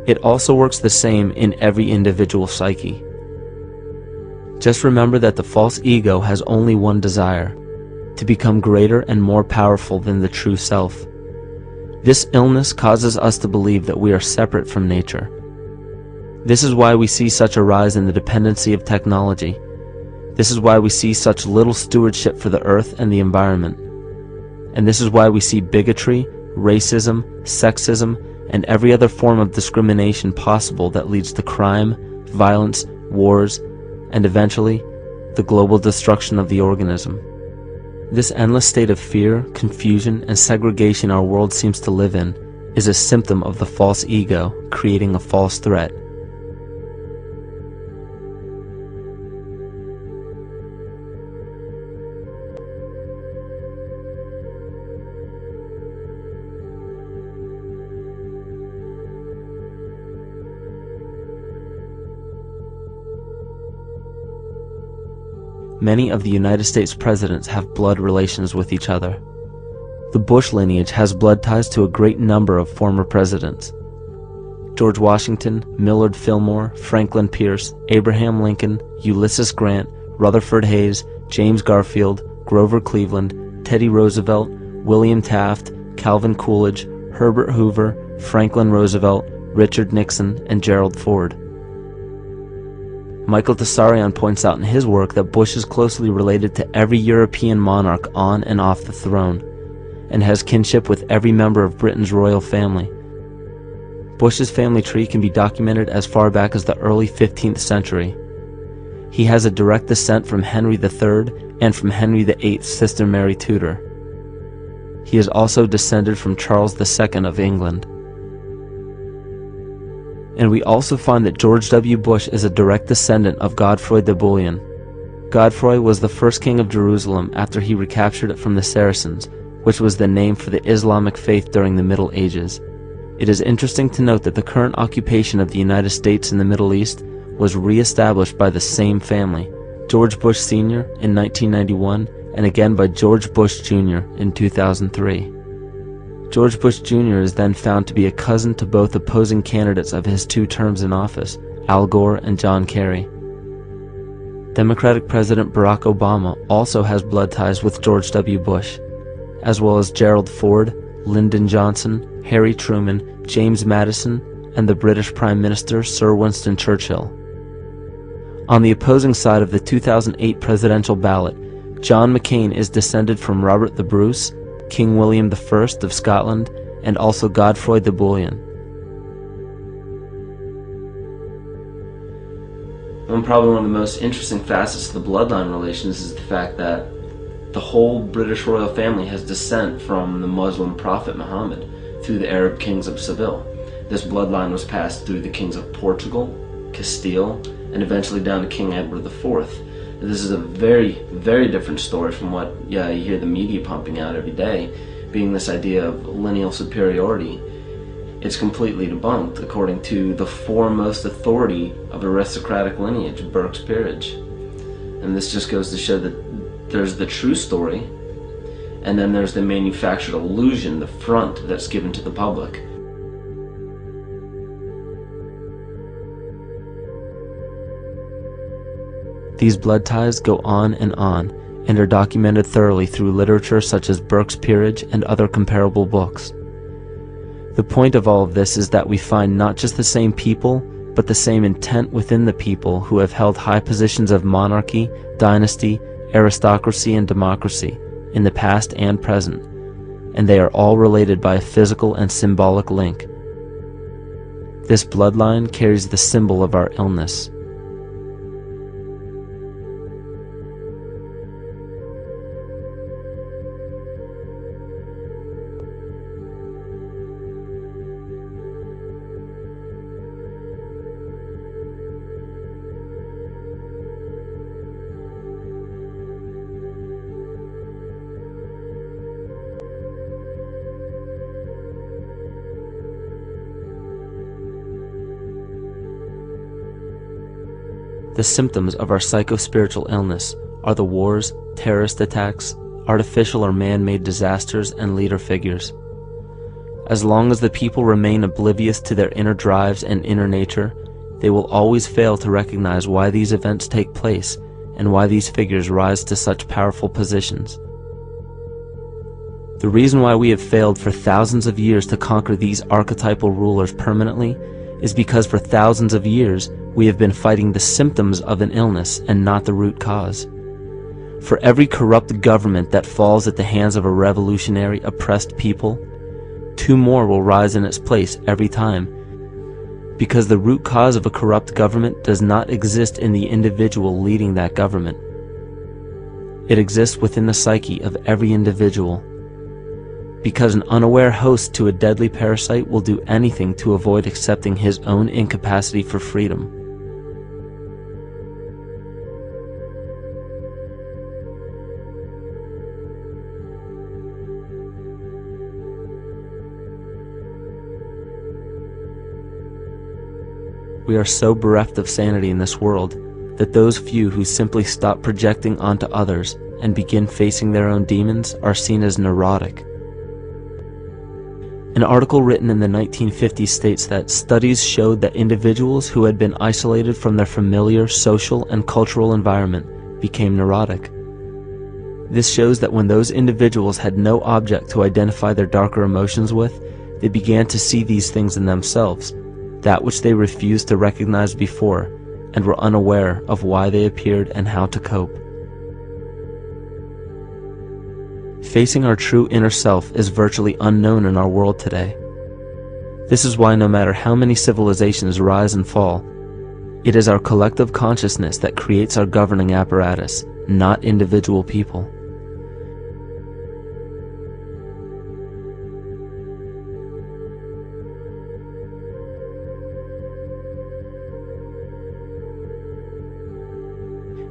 It also works the same in every individual psyche. Just remember that the false ego has only one desire: to become greater and more powerful than the true self. This illness causes us to believe that we are separate from nature. This is why we see such a rise in the dependency of technology. This is why we see such little stewardship for the earth and the environment. And this is why we see bigotry, racism, sexism, and every other form of discrimination possible that leads to crime, violence, wars, and eventually, the global destruction of the organism. This endless state of fear, confusion, and segregation our world seems to live in is a symptom of the false ego creating a false threat. many of the United States presidents have blood relations with each other. The Bush lineage has blood ties to a great number of former presidents. George Washington, Millard Fillmore, Franklin Pierce, Abraham Lincoln, Ulysses Grant, Rutherford Hayes, James Garfield, Grover Cleveland, Teddy Roosevelt, William Taft, Calvin Coolidge, Herbert Hoover, Franklin Roosevelt, Richard Nixon, and Gerald Ford. Michael Tessarion points out in his work that Bush is closely related to every European monarch on and off the throne, and has kinship with every member of Britain's royal family. Bush's family tree can be documented as far back as the early 15th century. He has a direct descent from Henry III and from Henry VIII's sister Mary Tudor. He is also descended from Charles II of England. And we also find that George W. Bush is a direct descendant of Godfrey de Bouillon. Godfrey was the first king of Jerusalem after he recaptured it from the Saracens, which was the name for the Islamic faith during the Middle Ages. It is interesting to note that the current occupation of the United States in the Middle East was re-established by the same family, George Bush Sr. in 1991, and again by George Bush Jr. in 2003. George Bush Jr. is then found to be a cousin to both opposing candidates of his 2 terms in office, Al Gore and John Kerry. Democratic President Barack Obama also has blood ties with George W. Bush, as well as Gerald Ford, Lyndon Johnson, Harry Truman, James Madison, and the British Prime Minister Sir Winston Churchill. On the opposing side of the 2008 presidential ballot, John McCain is descended from Robert the Bruce, King William I of Scotland, and also Godfrey de Bouillon. Probably one of the most interesting facets of the bloodline relations is the fact that the whole British royal family has descent from the Muslim prophet Muhammad through the Arab kings of Seville. This bloodline was passed through the kings of Portugal, Castile, and eventually down to King Edward IV. This is a very, very different story from what you hear the media pumping out every day, being this idea of lineal superiority. It's completely debunked according to the foremost authority of aristocratic lineage, Burke's peerage. And this just goes to show that there's the true story, and then there's the manufactured illusion, the front that's given to the public. These blood ties go on and are documented thoroughly through literature such as Burke's Peerage and other comparable books. The point of all of this is that we find not just the same people, but the same intent within the people who have held high positions of monarchy, dynasty, aristocracy, and democracy in the past and present, and they are all related by a physical and symbolic link. This bloodline carries the symbol of our illness. The symptoms of our psychospiritual illness are the wars, terrorist attacks, artificial or man-made disasters, and leader figures. As long as the people remain oblivious to their inner drives and inner nature, they will always fail to recognize why these events take place and why these figures rise to such powerful positions. The reason why we have failed for thousands of years to conquer these archetypal rulers permanently is because for thousands of years we have been fighting the symptoms of an illness and not the root cause. For every corrupt government that falls at the hands of a revolutionary, oppressed people, 2 more will rise in its place every time, because the root cause of a corrupt government does not exist in the individual leading that government. It exists within the psyche of every individual, because an unaware host to a deadly parasite will do anything to avoid accepting his own incapacity for freedom. We are so bereft of sanity in this world that those few who simply stop projecting onto others and begin facing their own demons are seen as neurotic. An article written in the 1950s states that studies showed that individuals who had been isolated from their familiar social and cultural environment became neurotic. This shows that when those individuals had no object to identify their darker emotions with, they began to see these things in themselves, that which they refused to recognize before, and were unaware of why they appeared and how to cope. Facing our true inner self is virtually unknown in our world today. This is why no matter how many civilizations rise and fall, it is our collective consciousness that creates our governing apparatus, not individual people.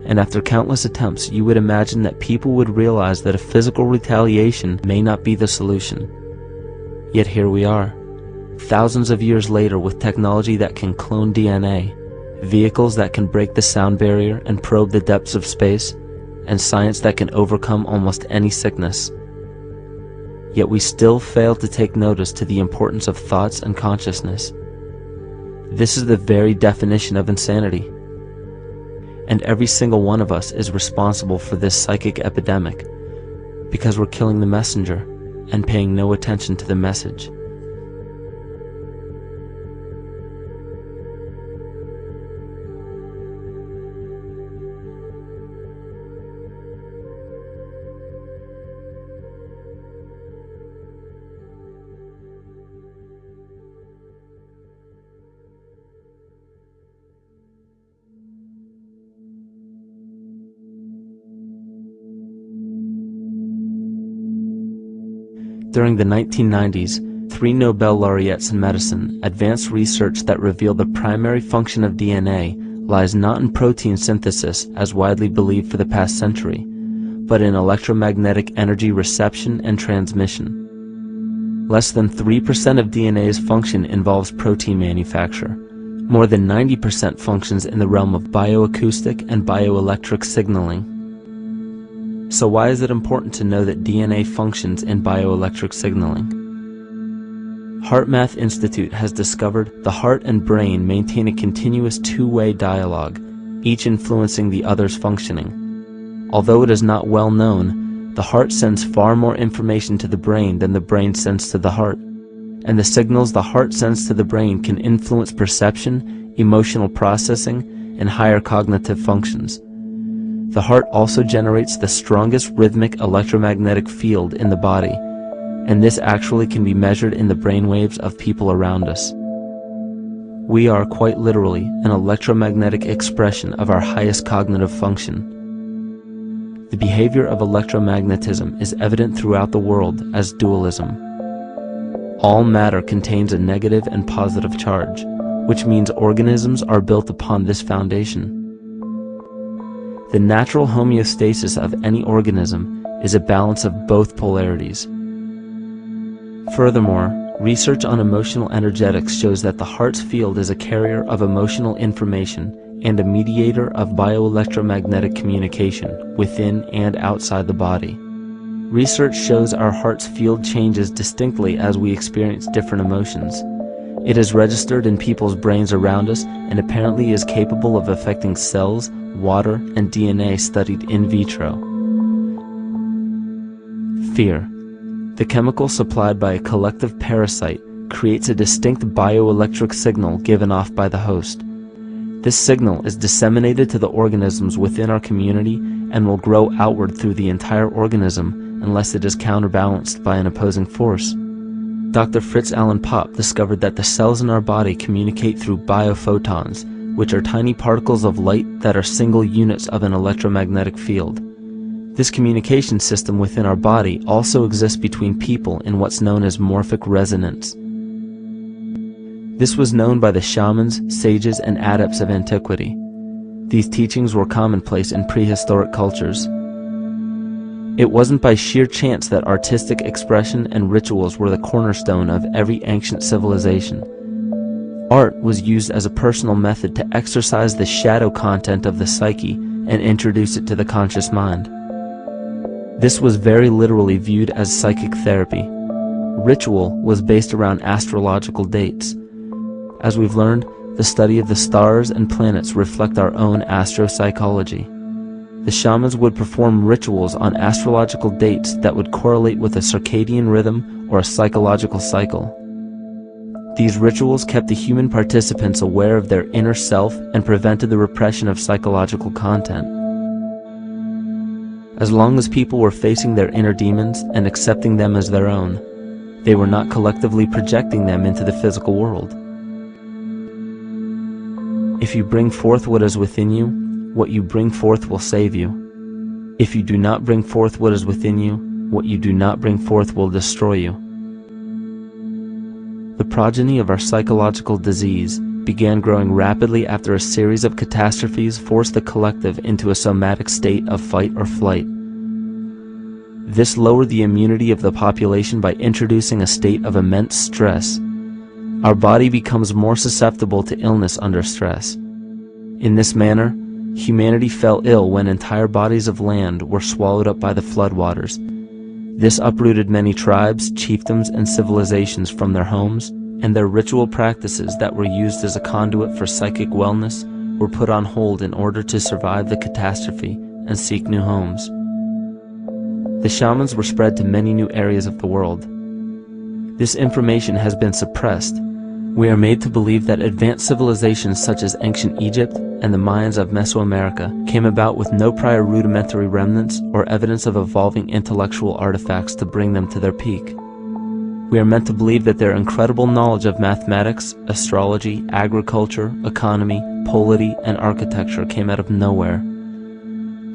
And after countless attempts, you would imagine that people would realize that a physical retaliation may not be the solution. Yet here we are, thousands of years later, with technology that can clone DNA, vehicles that can break the sound barrier and probe the depths of space, and science that can overcome almost any sickness. Yet we still fail to take notice to the importance of thoughts and consciousness. This is the very definition of insanity. And every single one of us is responsible for this psychic epidemic, because we're killing the messenger and paying no attention to the message. During the 1990s, 3 Nobel laureates in medicine advanced research that revealed the primary function of DNA lies not in protein synthesis as widely believed for the past century, but in electromagnetic energy reception and transmission. Less than 3% of DNA's function involves protein manufacture. More than 90% functions in the realm of bioacoustic and bioelectric signaling. So why is it important to know that DNA functions in bioelectric signaling? HeartMath Institute has discovered the heart and brain maintain a continuous two-way dialogue, each influencing the other's functioning. Although it is not well known, the heart sends far more information to the brain than the brain sends to the heart, and the signals the heart sends to the brain can influence perception, emotional processing, and higher cognitive functions. The heart also generates the strongest rhythmic electromagnetic field in the body, and this actually can be measured in the brainwaves of people around us. We are quite literally an electromagnetic expression of our highest cognitive function. The behavior of electromagnetism is evident throughout the world as dualism. All matter contains a negative and positive charge, which means organisms are built upon this foundation. The natural homeostasis of any organism is a balance of both polarities. Furthermore, research on emotional energetics shows that the heart's field is a carrier of emotional information and a mediator of bioelectromagnetic communication within and outside the body. Research shows our heart's field changes distinctly as we experience different emotions. It is registered in people's brains around us and apparently is capable of affecting cells, water, and DNA studied in vitro. Fear. The chemical supplied by a collective parasite creates a distinct bioelectric signal given off by the host. This signal is disseminated to the organisms within our community and will grow outward through the entire organism unless it is counterbalanced by an opposing force. Dr. Fritz Alan Popp discovered that the cells in our body communicate through biophotons, which are tiny particles of light that are single units of an electromagnetic field. This communication system within our body also exists between people in what's known as morphic resonance. This was known by the shamans, sages, and adepts of antiquity. These teachings were commonplace in prehistoric cultures. It wasn't by sheer chance that artistic expression and rituals were the cornerstone of every ancient civilization. Art was used as a personal method to exercise the shadow content of the psyche and introduce it to the conscious mind. This was very literally viewed as psychic therapy. Ritual was based around astrological dates. As we've learned, the study of the stars and planets reflect our own astropsychology. The shamans would perform rituals on astrological dates that would correlate with a circadian rhythm or a psychological cycle. These rituals kept the human participants aware of their inner self and prevented the repression of psychological content. As long as people were facing their inner demons and accepting them as their own, they were not collectively projecting them into the physical world. If you bring forth what is within you, what you bring forth will save you. If you do not bring forth what is within you, what you do not bring forth will destroy you. The progeny of our psychological disease began growing rapidly after a series of catastrophes forced the collective into a somatic state of fight or flight. This lowered the immunity of the population by introducing a state of immense stress. Our body becomes more susceptible to illness under stress. In this manner, humanity fell ill when entire bodies of land were swallowed up by the floodwaters. This uprooted many tribes, chiefdoms, and civilizations from their homes, and their ritual practices that were used as a conduit for psychic wellness were put on hold in order to survive the catastrophe and seek new homes. The shamans were spread to many new areas of the world. This information has been suppressed. We are made to believe that advanced civilizations such as ancient Egypt and the Mayans of Mesoamerica came about with no prior rudimentary remnants or evidence of evolving intellectual artifacts to bring them to their peak. We are meant to believe that their incredible knowledge of mathematics, astrology, agriculture, economy, polity, and architecture came out of nowhere.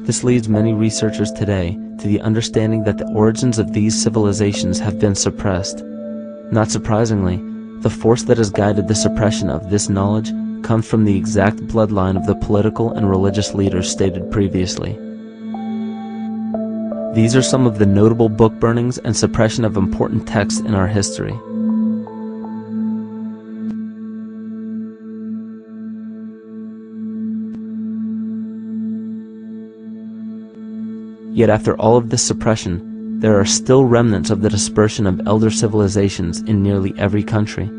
This leads many researchers today to the understanding that the origins of these civilizations have been suppressed. Not surprisingly, the force that has guided the suppression of this knowledge comes from the exact bloodline of the political and religious leaders stated previously. These are some of the notable book burnings and suppression of important texts in our history. Yet after all of this suppression, there are still remnants of the dispersion of elder civilizations in nearly every country.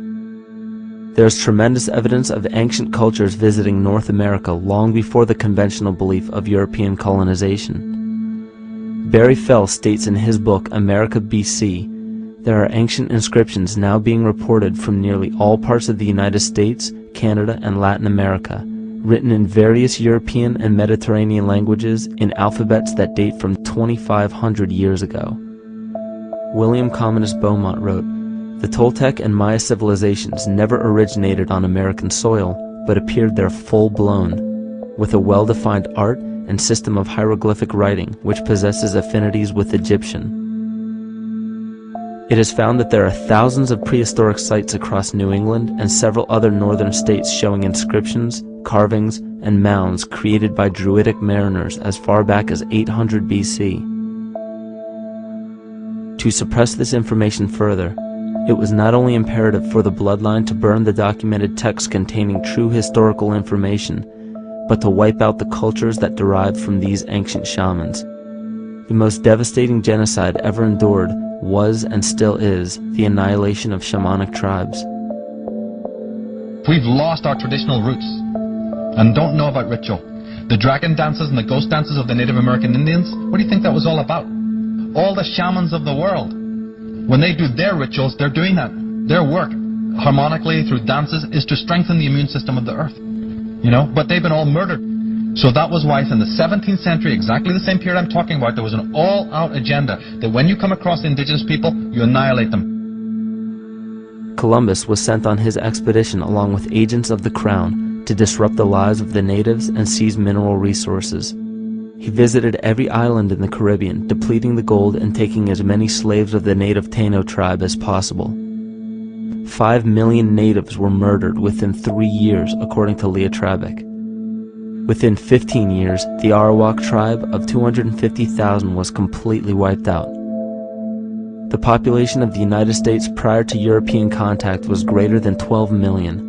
There is tremendous evidence of ancient cultures visiting North America long before the conventional belief of European colonization. Barry Fell states in his book America BC, there are ancient inscriptions now being reported from nearly all parts of the United States, Canada, and Latin America, written in various European and Mediterranean languages in alphabets that date from 2,500 years ago. William Commonus Beaumont wrote, "The Toltec and Maya civilizations never originated on American soil, but appeared there full-blown, with a well-defined art and system of hieroglyphic writing which possesses affinities with Egyptian. It is found that there are thousands of prehistoric sites across New England and several other northern states showing inscriptions, carvings, and mounds created by Druidic mariners as far back as 800 BC. To suppress this information further, it was not only imperative for the bloodline to burn the documented texts containing true historical information, but to wipe out the cultures that derived from these ancient shamans. The most devastating genocide ever endured was and still is the annihilation of shamanic tribes. We've lost our traditional roots and don't know about ritual. The dragon dances and the ghost dances of the Native American Indians, what do you think that was all about? All the shamans of the world, when they do their rituals, they're doing that. Their work, harmonically through dances, is to strengthen the immune system of the earth. You know, but they've been all murdered. So that was why in the 17th century, exactly the same period I'm talking about, there was an all-out agenda that when you come across indigenous people, you annihilate them. Columbus was sent on his expedition along with agents of the crown to disrupt the lives of the natives and seize mineral resources. He visited every island in the Caribbean, depleting the gold and taking as many slaves of the native Taino tribe as possible. 5 million natives were murdered within 3 years, according to Leah Trabeck. Within 15 years, the Arawak tribe of 250,000 was completely wiped out. The population of the United States prior to European contact was greater than 12 million.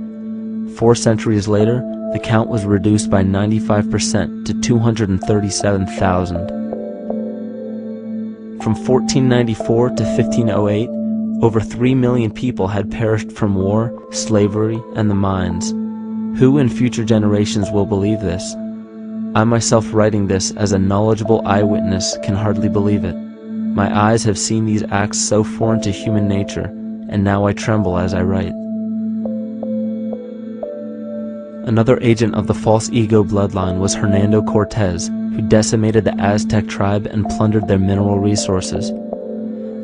4 centuries later, the count was reduced by 95% to 237,000. From 1494 to 1508, over 3 million people had perished from war, slavery, and the mines. Who in future generations will believe this? I myself, writing this as a knowledgeable eyewitness, can hardly believe it. My eyes have seen these acts so foreign to human nature, and now I tremble as I write. Another agent of the false ego bloodline was Hernando Cortez, who decimated the Aztec tribe and plundered their mineral resources.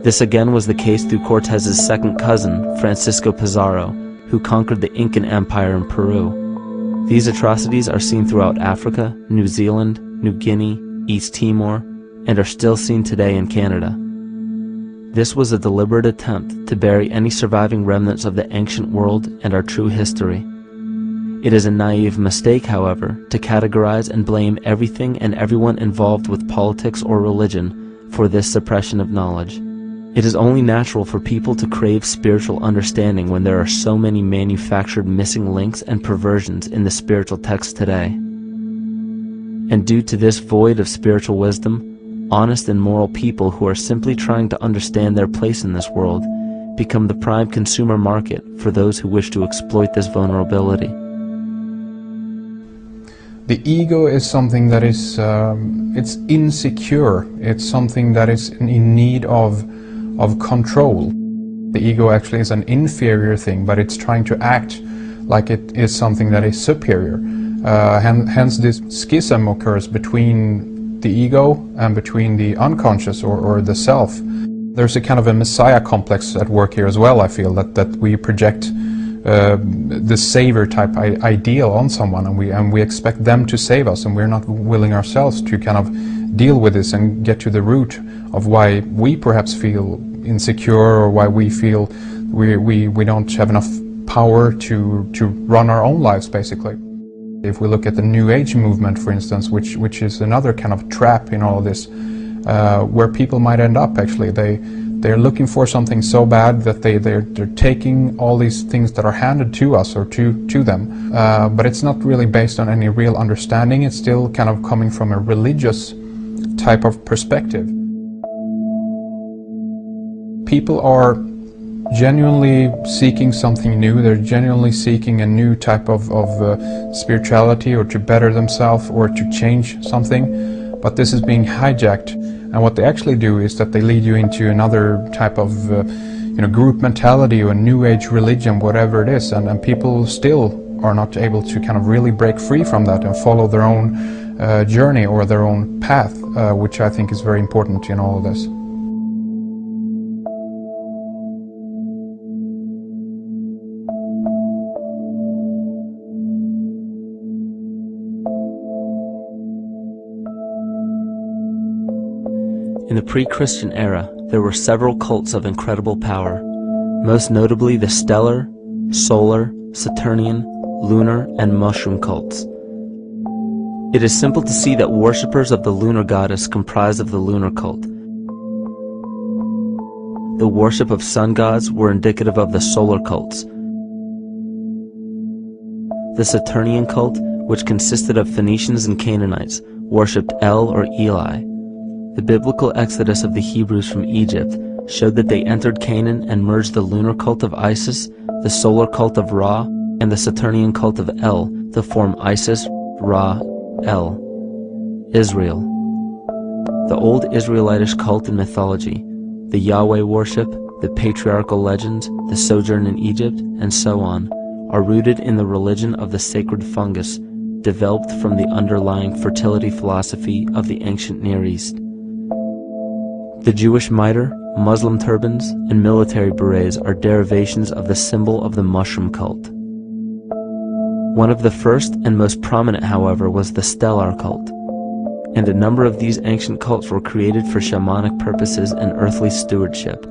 This again was the case through Cortez's second cousin, Francisco Pizarro, who conquered the Incan Empire in Peru. These atrocities are seen throughout Africa, New Zealand, New Guinea, East Timor, and are still seen today in Canada. This was a deliberate attempt to bury any surviving remnants of the ancient world and our true history. It is a naive mistake, however, to categorize and blame everything and everyone involved with politics or religion for this suppression of knowledge. It is only natural for people to crave spiritual understanding when there are so many manufactured missing links and perversions in the spiritual text today. And due to this void of spiritual wisdom, honest and moral people who are simply trying to understand their place in this world become the prime consumer market for those who wish to exploit this vulnerability. The ego is something that is it's insecure. It's something that is in need of control. The ego actually is an inferior thing, but it's trying to act like it is something that is superior. Hence this schism occurs between the ego and between the unconscious or the self. There's a kind of a messiah complex at work here as well, I feel, that we project the savior type ideal on someone, and we expect them to save us, and we're not willing ourselves to kind of deal with this and get to the root of why we perhaps feel insecure, or why we feel we don't have enough power to run our own lives, basically. If we look at the New Age movement, for instance, which is another kind of trap in all of this, where people might end up actually, they're looking for something so bad that they're taking all these things that are handed to us or to them, but it's not really based on any real understanding. It's still kind of coming from a religious type of perspective. People are genuinely seeking something new. They're genuinely seeking a new type of spirituality, or to better themselves, or to change something, but this is being hijacked. And what they actually do is that they lead you into another type of group mentality or new age religion, whatever it is, and people still are not able to kind of really break free from that and follow their own journey or their own path, which I think is very important in all of this. In the pre-Christian era, there were several cults of incredible power, most notably the stellar, solar, Saturnian, lunar, and mushroom cults. It is simple to see that worshippers of the lunar goddess comprised of the lunar cult. The worship of sun gods were indicative of the solar cults. The Saturnian cult, which consisted of Phoenicians and Canaanites, worshipped El or Eli. The biblical exodus of the Hebrews from Egypt showed that they entered Canaan and merged the lunar cult of Isis, the solar cult of Ra, and the Saturnian cult of El to form Isis, Ra, El. Israel. The old Israelitish cult and mythology, the Yahweh worship, the patriarchal legends, the sojourn in Egypt, and so on, are rooted in the religion of the sacred fungus, developed from the underlying fertility philosophy of the ancient Near East. The Jewish mitre, Muslim turbans, and military berets are derivations of the symbol of the mushroom cult. One of the first and most prominent, however, was the stellar cult, and a number of these ancient cults were created for shamanic purposes and earthly stewardship,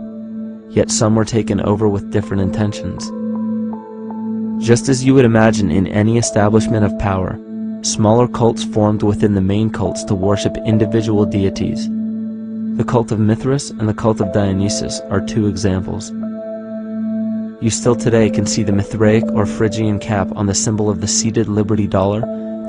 yet some were taken over with different intentions. Just as you would imagine in any establishment of power, smaller cults formed within the main cults to worship individual deities. The cult of Mithras and the cult of Dionysus are two examples. you still today can see the Mithraic or Phrygian cap on the symbol of the seated Liberty Dollar,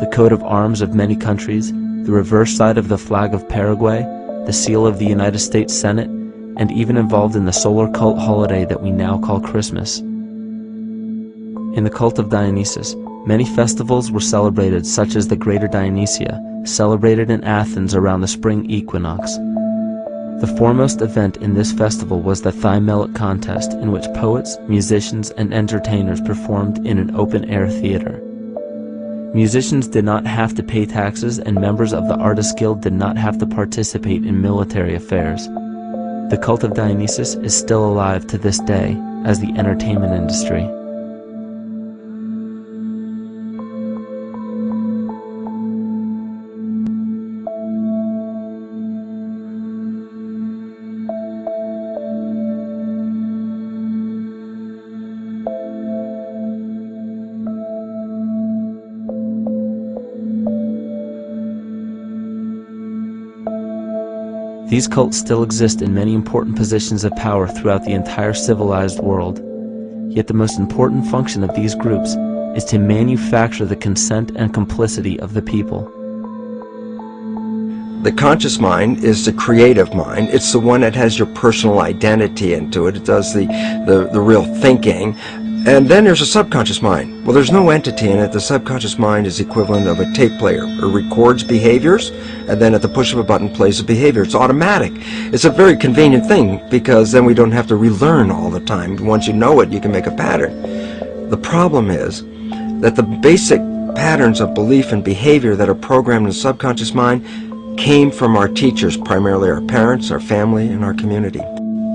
the coat of arms of many countries, the reverse side of the flag of Paraguay, the seal of the United States Senate, and even involved in the solar cult holiday that we now call Christmas. In the cult of Dionysus, many festivals were celebrated, such as the Greater Dionysia, celebrated in Athens around the spring equinox. The foremost event in this festival was the Thymelic contest, in which poets, musicians, and entertainers performed in an open-air theater. Musicians did not have to pay taxes, and members of the Artists Guild did not have to participate in military affairs. The cult of Dionysus is still alive to this day as the entertainment industry. These cults still exist in many important positions of power throughout the entire civilized world. Yet the most important function of these groups is to manufacture the consent and complicity of the people. The conscious mind is the creative mind. It's the one that has your personal identity into it. It does the real thinking. And then there's a subconscious mind. Well, there's no entity in it. The subconscious mind is the equivalent of a tape player. It records behaviors, and then at the push of a button plays the behavior. It's automatic. It's a very convenient thing, because then we don't have to relearn all the time. Once you know it, you can make a pattern. The problem is that the basic patterns of belief and behavior that are programmed in the subconscious mind came from our teachers, primarily our parents, our family, and our community.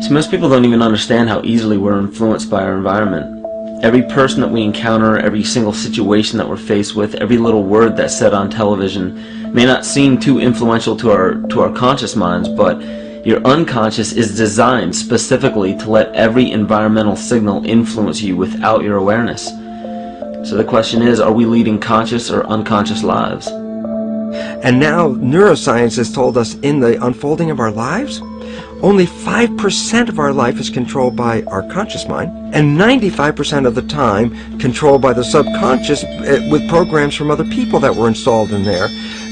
So most people don't even understand how easily we're influenced by our environment. Every person that we encounter, every single situation that we're faced with, every little word that's said on television may not seem too influential to our conscious minds, but your unconscious is designed specifically to let every environmental signal influence you without your awareness. So the question is, are we leading conscious or unconscious lives? And now neuroscience has told us in the unfolding of our lives, only 5% of our life is controlled by our conscious mind, and 95% of the time controlled by the subconscious with programs from other people that were installed in there.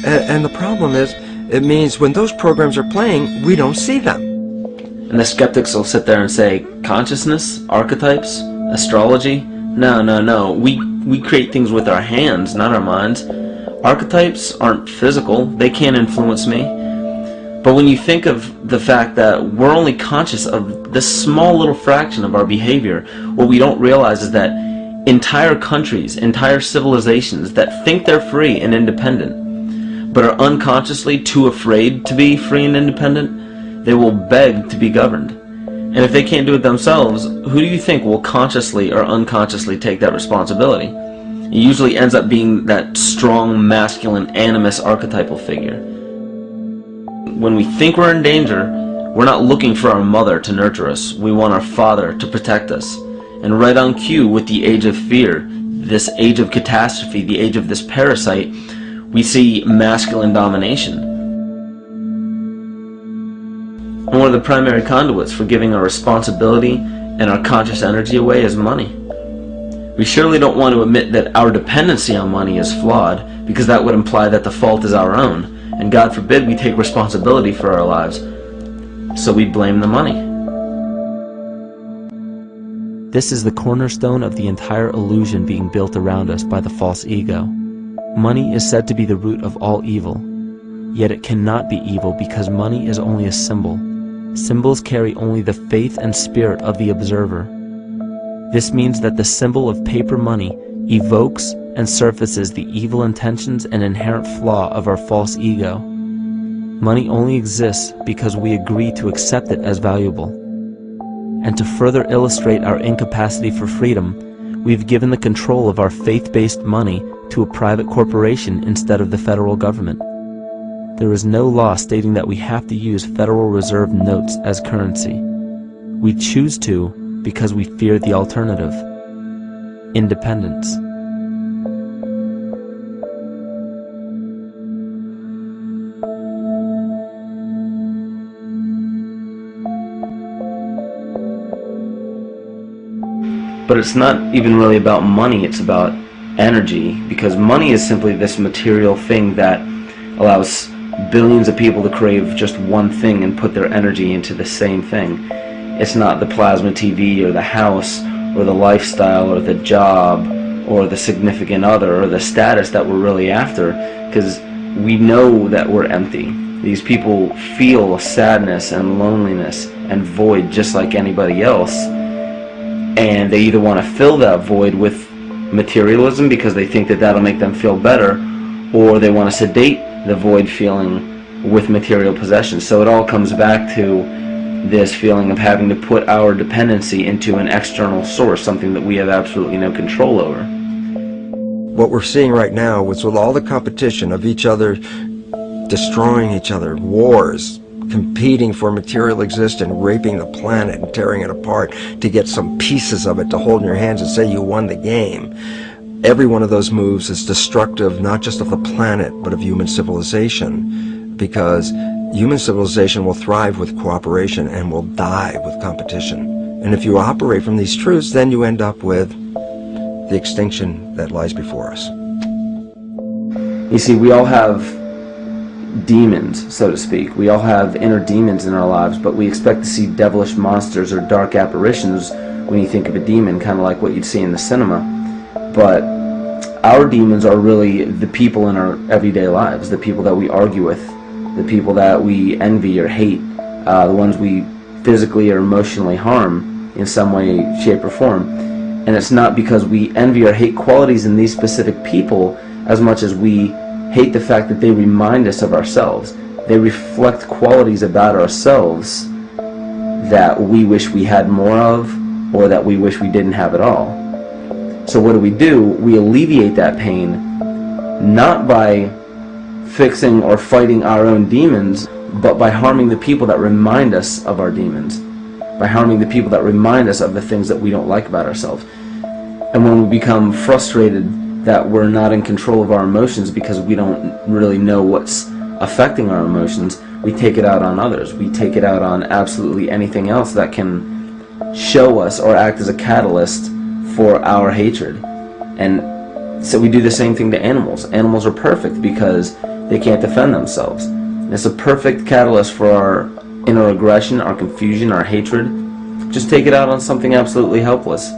And the problem is, it means when those programs are playing, we don't see them. And the skeptics will sit there and say, consciousness, archetypes, astrology? No. We create things with our hands, not our minds. Archetypes aren't physical. They can't influence me. But when you think of the fact that we're only conscious of this small little fraction of our behavior, what we don't realize is that entire countries, entire civilizations that think they're free and independent, but are unconsciously too afraid to be free and independent, they will beg to be governed. And if they can't do it themselves, who do you think will consciously or unconsciously take that responsibility? It usually ends up being that strong, masculine, animus archetypal figure. When we think we're in danger, we're not looking for our mother to nurture us. We want our father to protect us. And right on cue with the age of fear, this age of catastrophe, the age of this parasite, we see masculine domination. And one of the primary conduits for giving our responsibility and our conscious energy away is money. We surely don't want to admit that our dependency on money is flawed, because that would imply that the fault is our own. And God forbid we take responsibility for our lives, so we blame the money. This is the cornerstone of the entire illusion being built around us by the false ego. Money is said to be the root of all evil, yet it cannot be evil because money is only a symbol. Symbols carry only the faith and spirit of the observer. This means that the symbol of paper money evokes and surfaces the evil intentions and inherent flaw of our false ego. Money only exists because we agree to accept it as valuable. And to further illustrate our incapacity for freedom, we've given the control of our faith-based money to a private corporation instead of the federal government. There is no law stating that we have to use Federal Reserve notes as currency. We choose to because we fear the alternative: independence. But it's not even really about money, it's about energy, because money is simply this material thing that allows billions of people to crave just one thing and put their energy into the same thing. It's not the plasma TV or the house or the lifestyle or the job or the significant other or the status that we're really after, because we know that we're empty. These people feel sadness and loneliness and void just like anybody else, and they either want to fill that void with materialism because they think that that'll make them feel better, or they want to sedate the void feeling with material possessions. So it all comes back to this feeling of having to put our dependency into an external source, something that we have absolutely no control over. What we're seeing right now is with all the competition of each other destroying each other, wars, competing for material existence, raping the planet and tearing it apart to get some pieces of it to hold in your hands and say you won the game. Every one of those moves is destructive not just of the planet but of human civilization, because human civilization will thrive with cooperation and will die with competition. And if you operate from these truths, then you end up with the extinction that lies before us. You see, we all have demons, so to speak. We all have inner demons in our lives, but we expect to see devilish monsters or dark apparitions when you think of a demon, kind of like what you'd see in the cinema. But our demons are really the people in our everyday lives, the people that we argue with, the people that we envy or hate, the ones we physically or emotionally harm in some way, shape, or form. And it's not because we envy or hate qualities in these specific people as much as we hate the fact that they remind us of ourselves. They reflect qualities about ourselves that we wish we had more of, or that we wish we didn't have at all. So what do? We alleviate that pain not by fixing or fighting our own demons, but by harming the people that remind us of our demons, by harming the people that remind us of the things that we don't like about ourselves. And when we become frustrated that we're not in control of our emotions because we don't really know what's affecting our emotions, we take it out on others. We take it out on absolutely anything else that can show us or act as a catalyst for our hatred. And so we do the same thing to animals. Animals are perfect because they can't defend themselves. And it's a perfect catalyst for our inner aggression, our confusion, our hatred. Just take it out on something absolutely helpless.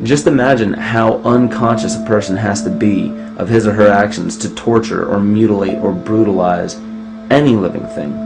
Just imagine how unconscious a person has to be of his or her actions to torture or mutilate or brutalize any living thing.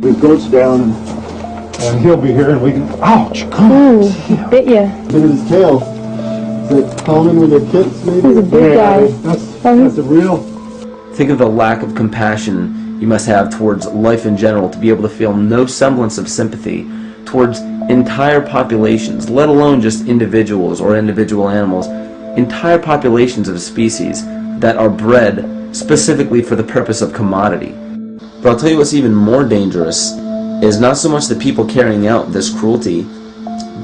The goat's down, and he'll be here, and we can. Ouch! Come on! Ooh, bit ya. Look at his tail. Is it common with their kids? Maybe. He's a big guy. That's a real. Think of the lack of compassion you must have towards life in general to be able to feel no semblance of sympathy towards entire populations, let alone just individuals or individual animals, entire populations of species that are bred specifically for the purpose of commodity. But I'll tell you what's even more dangerous is not so much the people carrying out this cruelty,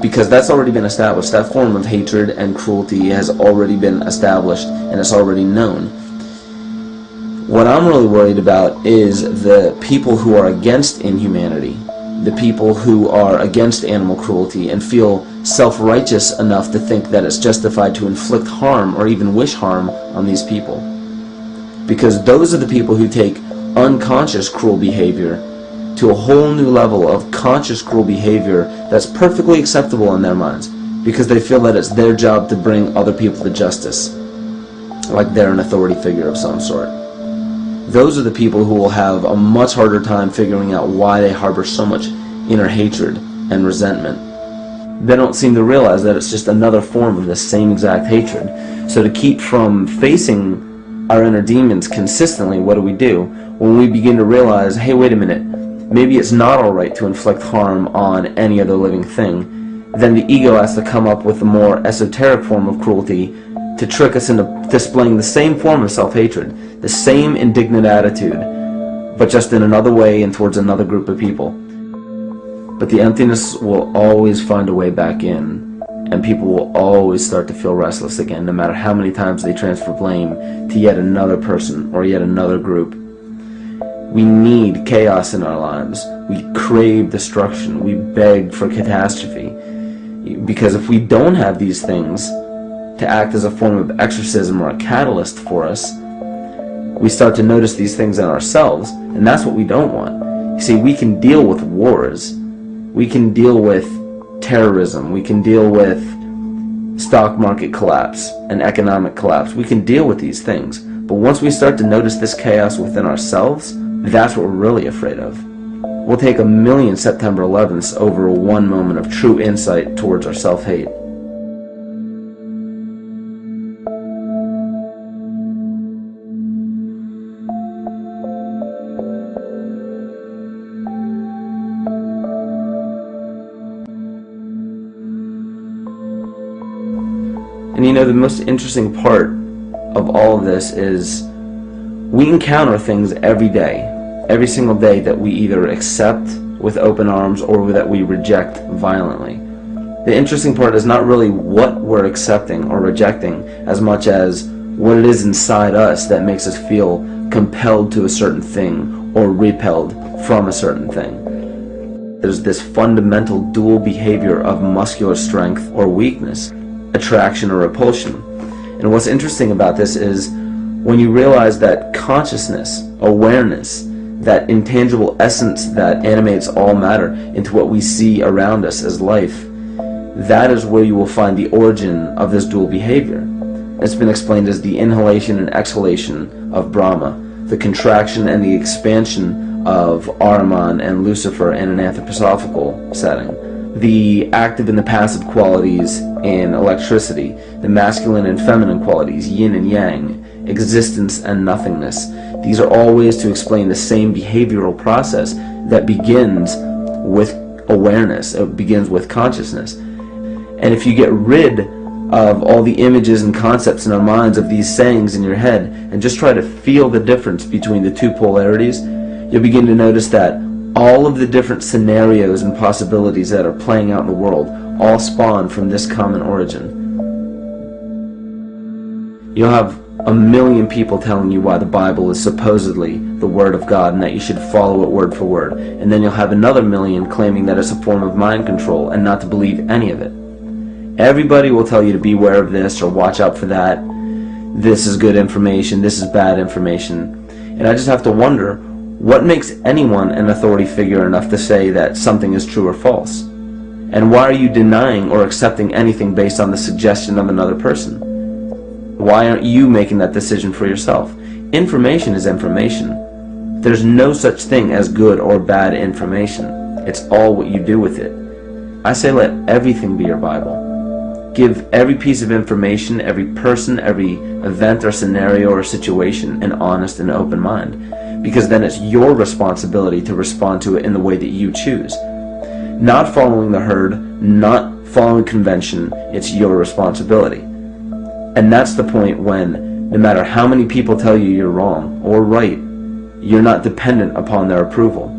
because that's already been established. That form of hatred and cruelty has already been established and it's already known. What I'm really worried about is the people who are against inhumanity, the people who are against animal cruelty and feel self-righteous enough to think that it's justified to inflict harm or even wish harm on these people. Because those are the people who take unconscious cruel behavior to a whole new level of conscious cruel behavior that's perfectly acceptable in their minds, because they feel that it's their job to bring other people to justice, like they're an authority figure of some sort. Those are the people who will have a much harder time figuring out why they harbor so much inner hatred and resentment. They don't seem to realize that it's just another form of the same exact hatred. So to keep from facing our inner demons consistently, what do? When we begin to realize, hey, wait a minute, maybe it's not alright to inflict harm on any other living thing, then the ego has to come up with a more esoteric form of cruelty to trick us into displaying the same form of self-hatred, the same indignant attitude, but just in another way and towards another group of people. But the emptiness will always find a way back in, and people will always start to feel restless again, no matter how many times they transfer blame to yet another person or yet another group. We need chaos in our lives. We crave destruction. We beg for catastrophe. Because if we don't have these things to act as a form of exorcism or a catalyst for us, we start to notice these things in ourselves, and that's what we don't want. You see, we can deal with wars. We can deal with terrorism. We can deal with stock market collapse and economic collapse. We can deal with these things. But once we start to notice this chaos within ourselves, that's what we're really afraid of. We'll take 1,000,000 September 11ths over one moment of true insight towards our self-hate. And you know, the most interesting part of all of this is we encounter things every day, every single day, that we either accept with open arms or that we reject violently. The interesting part is not really what we're accepting or rejecting as much as what it is inside us that makes us feel compelled to a certain thing or repelled from a certain thing. There's this fundamental dual behavior of muscular strength or weakness, attraction or repulsion. And what's interesting about this is when you realize that consciousness, awareness, that intangible essence that animates all matter into what we see around us as life, that is where you will find the origin of this dual behavior. It's been explained as the inhalation and exhalation of Brahma, the contraction and the expansion of Ahriman and Lucifer in an anthroposophical setting, the active and the passive qualities in electricity, the masculine and feminine qualities, yin and yang, existence and nothingness. These are all ways to explain the same behavioral process that begins with awareness. It begins with consciousness. And if you get rid of all the images and concepts in our minds of these sayings in your head and just try to feel the difference between the two polarities, you'll begin to notice that all of the different scenarios and possibilities that are playing out in the world all spawn from this common origin. You'll have 1,000,000 people telling you why the Bible is supposedly the Word of God and that you should follow it word for word. And then you'll have another 1,000,000 claiming that it's a form of mind control and not to believe any of it. Everybody will tell you to beware of this or watch out for that. This is good information, this is bad information. And I just have to wonder, what makes anyone an authority figure enough to say that something is true or false? And why are you denying or accepting anything based on the suggestion of another person? Why aren't you making that decision for yourself? Information is information. There's no such thing as good or bad information. It's all what you do with it. I say let everything be your Bible. Give every piece of information, every person, every event or scenario or situation an honest and open mind. Because then it's your responsibility to respond to it in the way that you choose. Not following the herd, not following convention, it's your responsibility. And that's the point when, no matter how many people tell you you're wrong or right, you're not dependent upon their approval.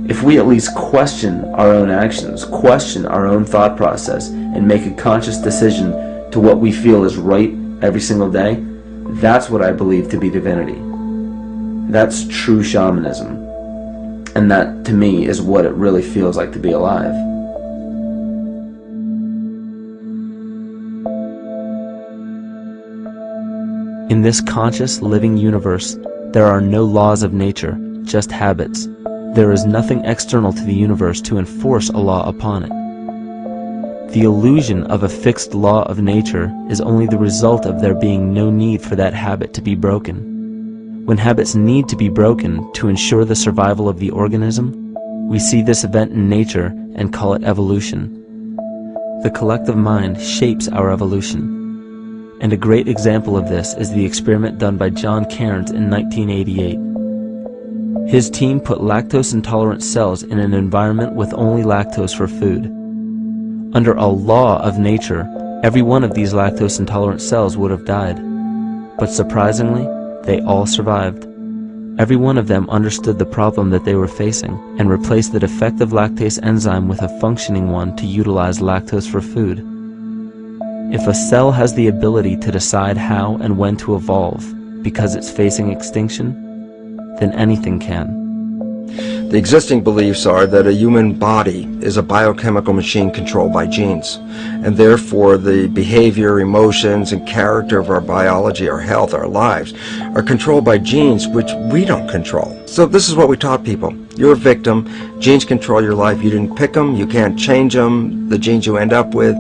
If we at least question our own actions, question our own thought process, and make a conscious decision to what we feel is right every single day, that's what I believe to be divinity. That's true shamanism. And that, to me, is what it really feels like to be alive. In this conscious, living universe, there are no laws of nature, just habits. There is nothing external to the universe to enforce a law upon it. The illusion of a fixed law of nature is only the result of there being no need for that habit to be broken. When habits need to be broken to ensure the survival of the organism, we see this event in nature and call it evolution. The collective mind shapes our evolution. And a great example of this is the experiment done by John Cairns in 1988. His team put lactose-intolerant cells in an environment with only lactose for food. Under a law of nature, every one of these lactose-intolerant cells would have died. But surprisingly, they all survived. Every one of them understood the problem that they were facing and replaced the defective lactase enzyme with a functioning one to utilize lactose for food. If a cell has the ability to decide how and when to evolve because it's facing extinction, then anything can. The existing beliefs are that a human body is a biochemical machine controlled by genes, and therefore the behavior, emotions, and character of our biology, our health, our lives are controlled by genes which we don't control. So this is what we taught people. You're a victim. Genes control your life. You didn't pick them. You can't change them. The genes you end up with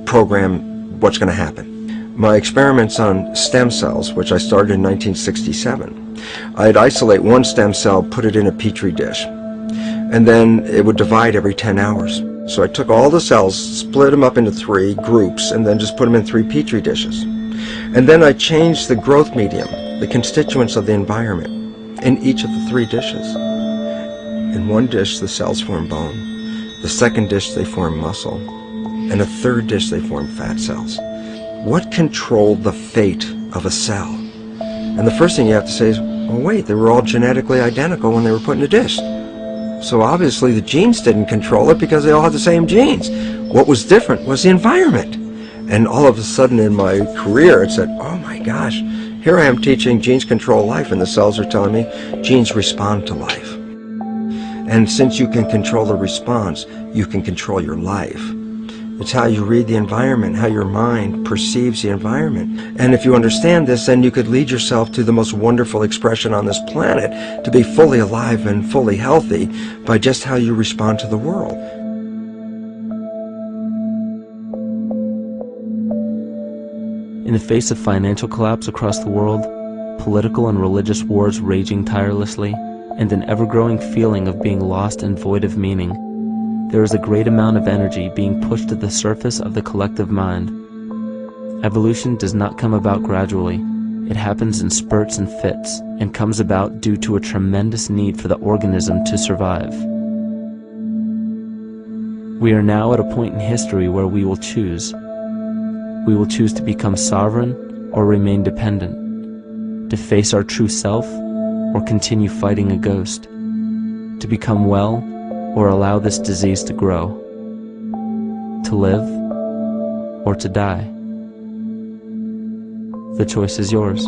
program what's going to happen. My experiments on stem cells, which I started in 1967, I'd isolate one stem cell, put it in a petri dish, and then it would divide every 10 hours. So I took all the cells, split them up into 3 groups, and then just put them in 3 petri dishes. And then I changed the growth medium, the constituents of the environment, in each of the 3 dishes. In one dish, the cells form bone. The second dish, they form muscle. And a third dish, they form fat cells. What controlled the fate of a cell? And the first thing you have to say is, well, wait, they were all genetically identical when they were put in a dish. So obviously the genes didn't control it because they all had the same genes. What was different was the environment. And all of a sudden in my career it said, oh my gosh, here I am teaching genes control life, and the cells are telling me genes respond to life. And since you can control the response, you can control your life. It's how you read the environment, how your mind perceives the environment. And if you understand this, then you could lead yourself to the most wonderful expression on this planet, to be fully alive and fully healthy by just how you respond to the world. In the face of financial collapse across the world, political and religious wars raging tirelessly, and an ever-growing feeling of being lost and void of meaning, there is a great amount of energy being pushed to the surface of the collective mind. Evolution does not come about gradually. It happens in spurts and fits, and comes about due to a tremendous need for the organism to survive. We are now at a point in history where we will choose. We will choose to become sovereign or remain dependent, to face our true self or continue fighting a ghost, to become well or allow this disease to grow, to live or to die. The choice is yours.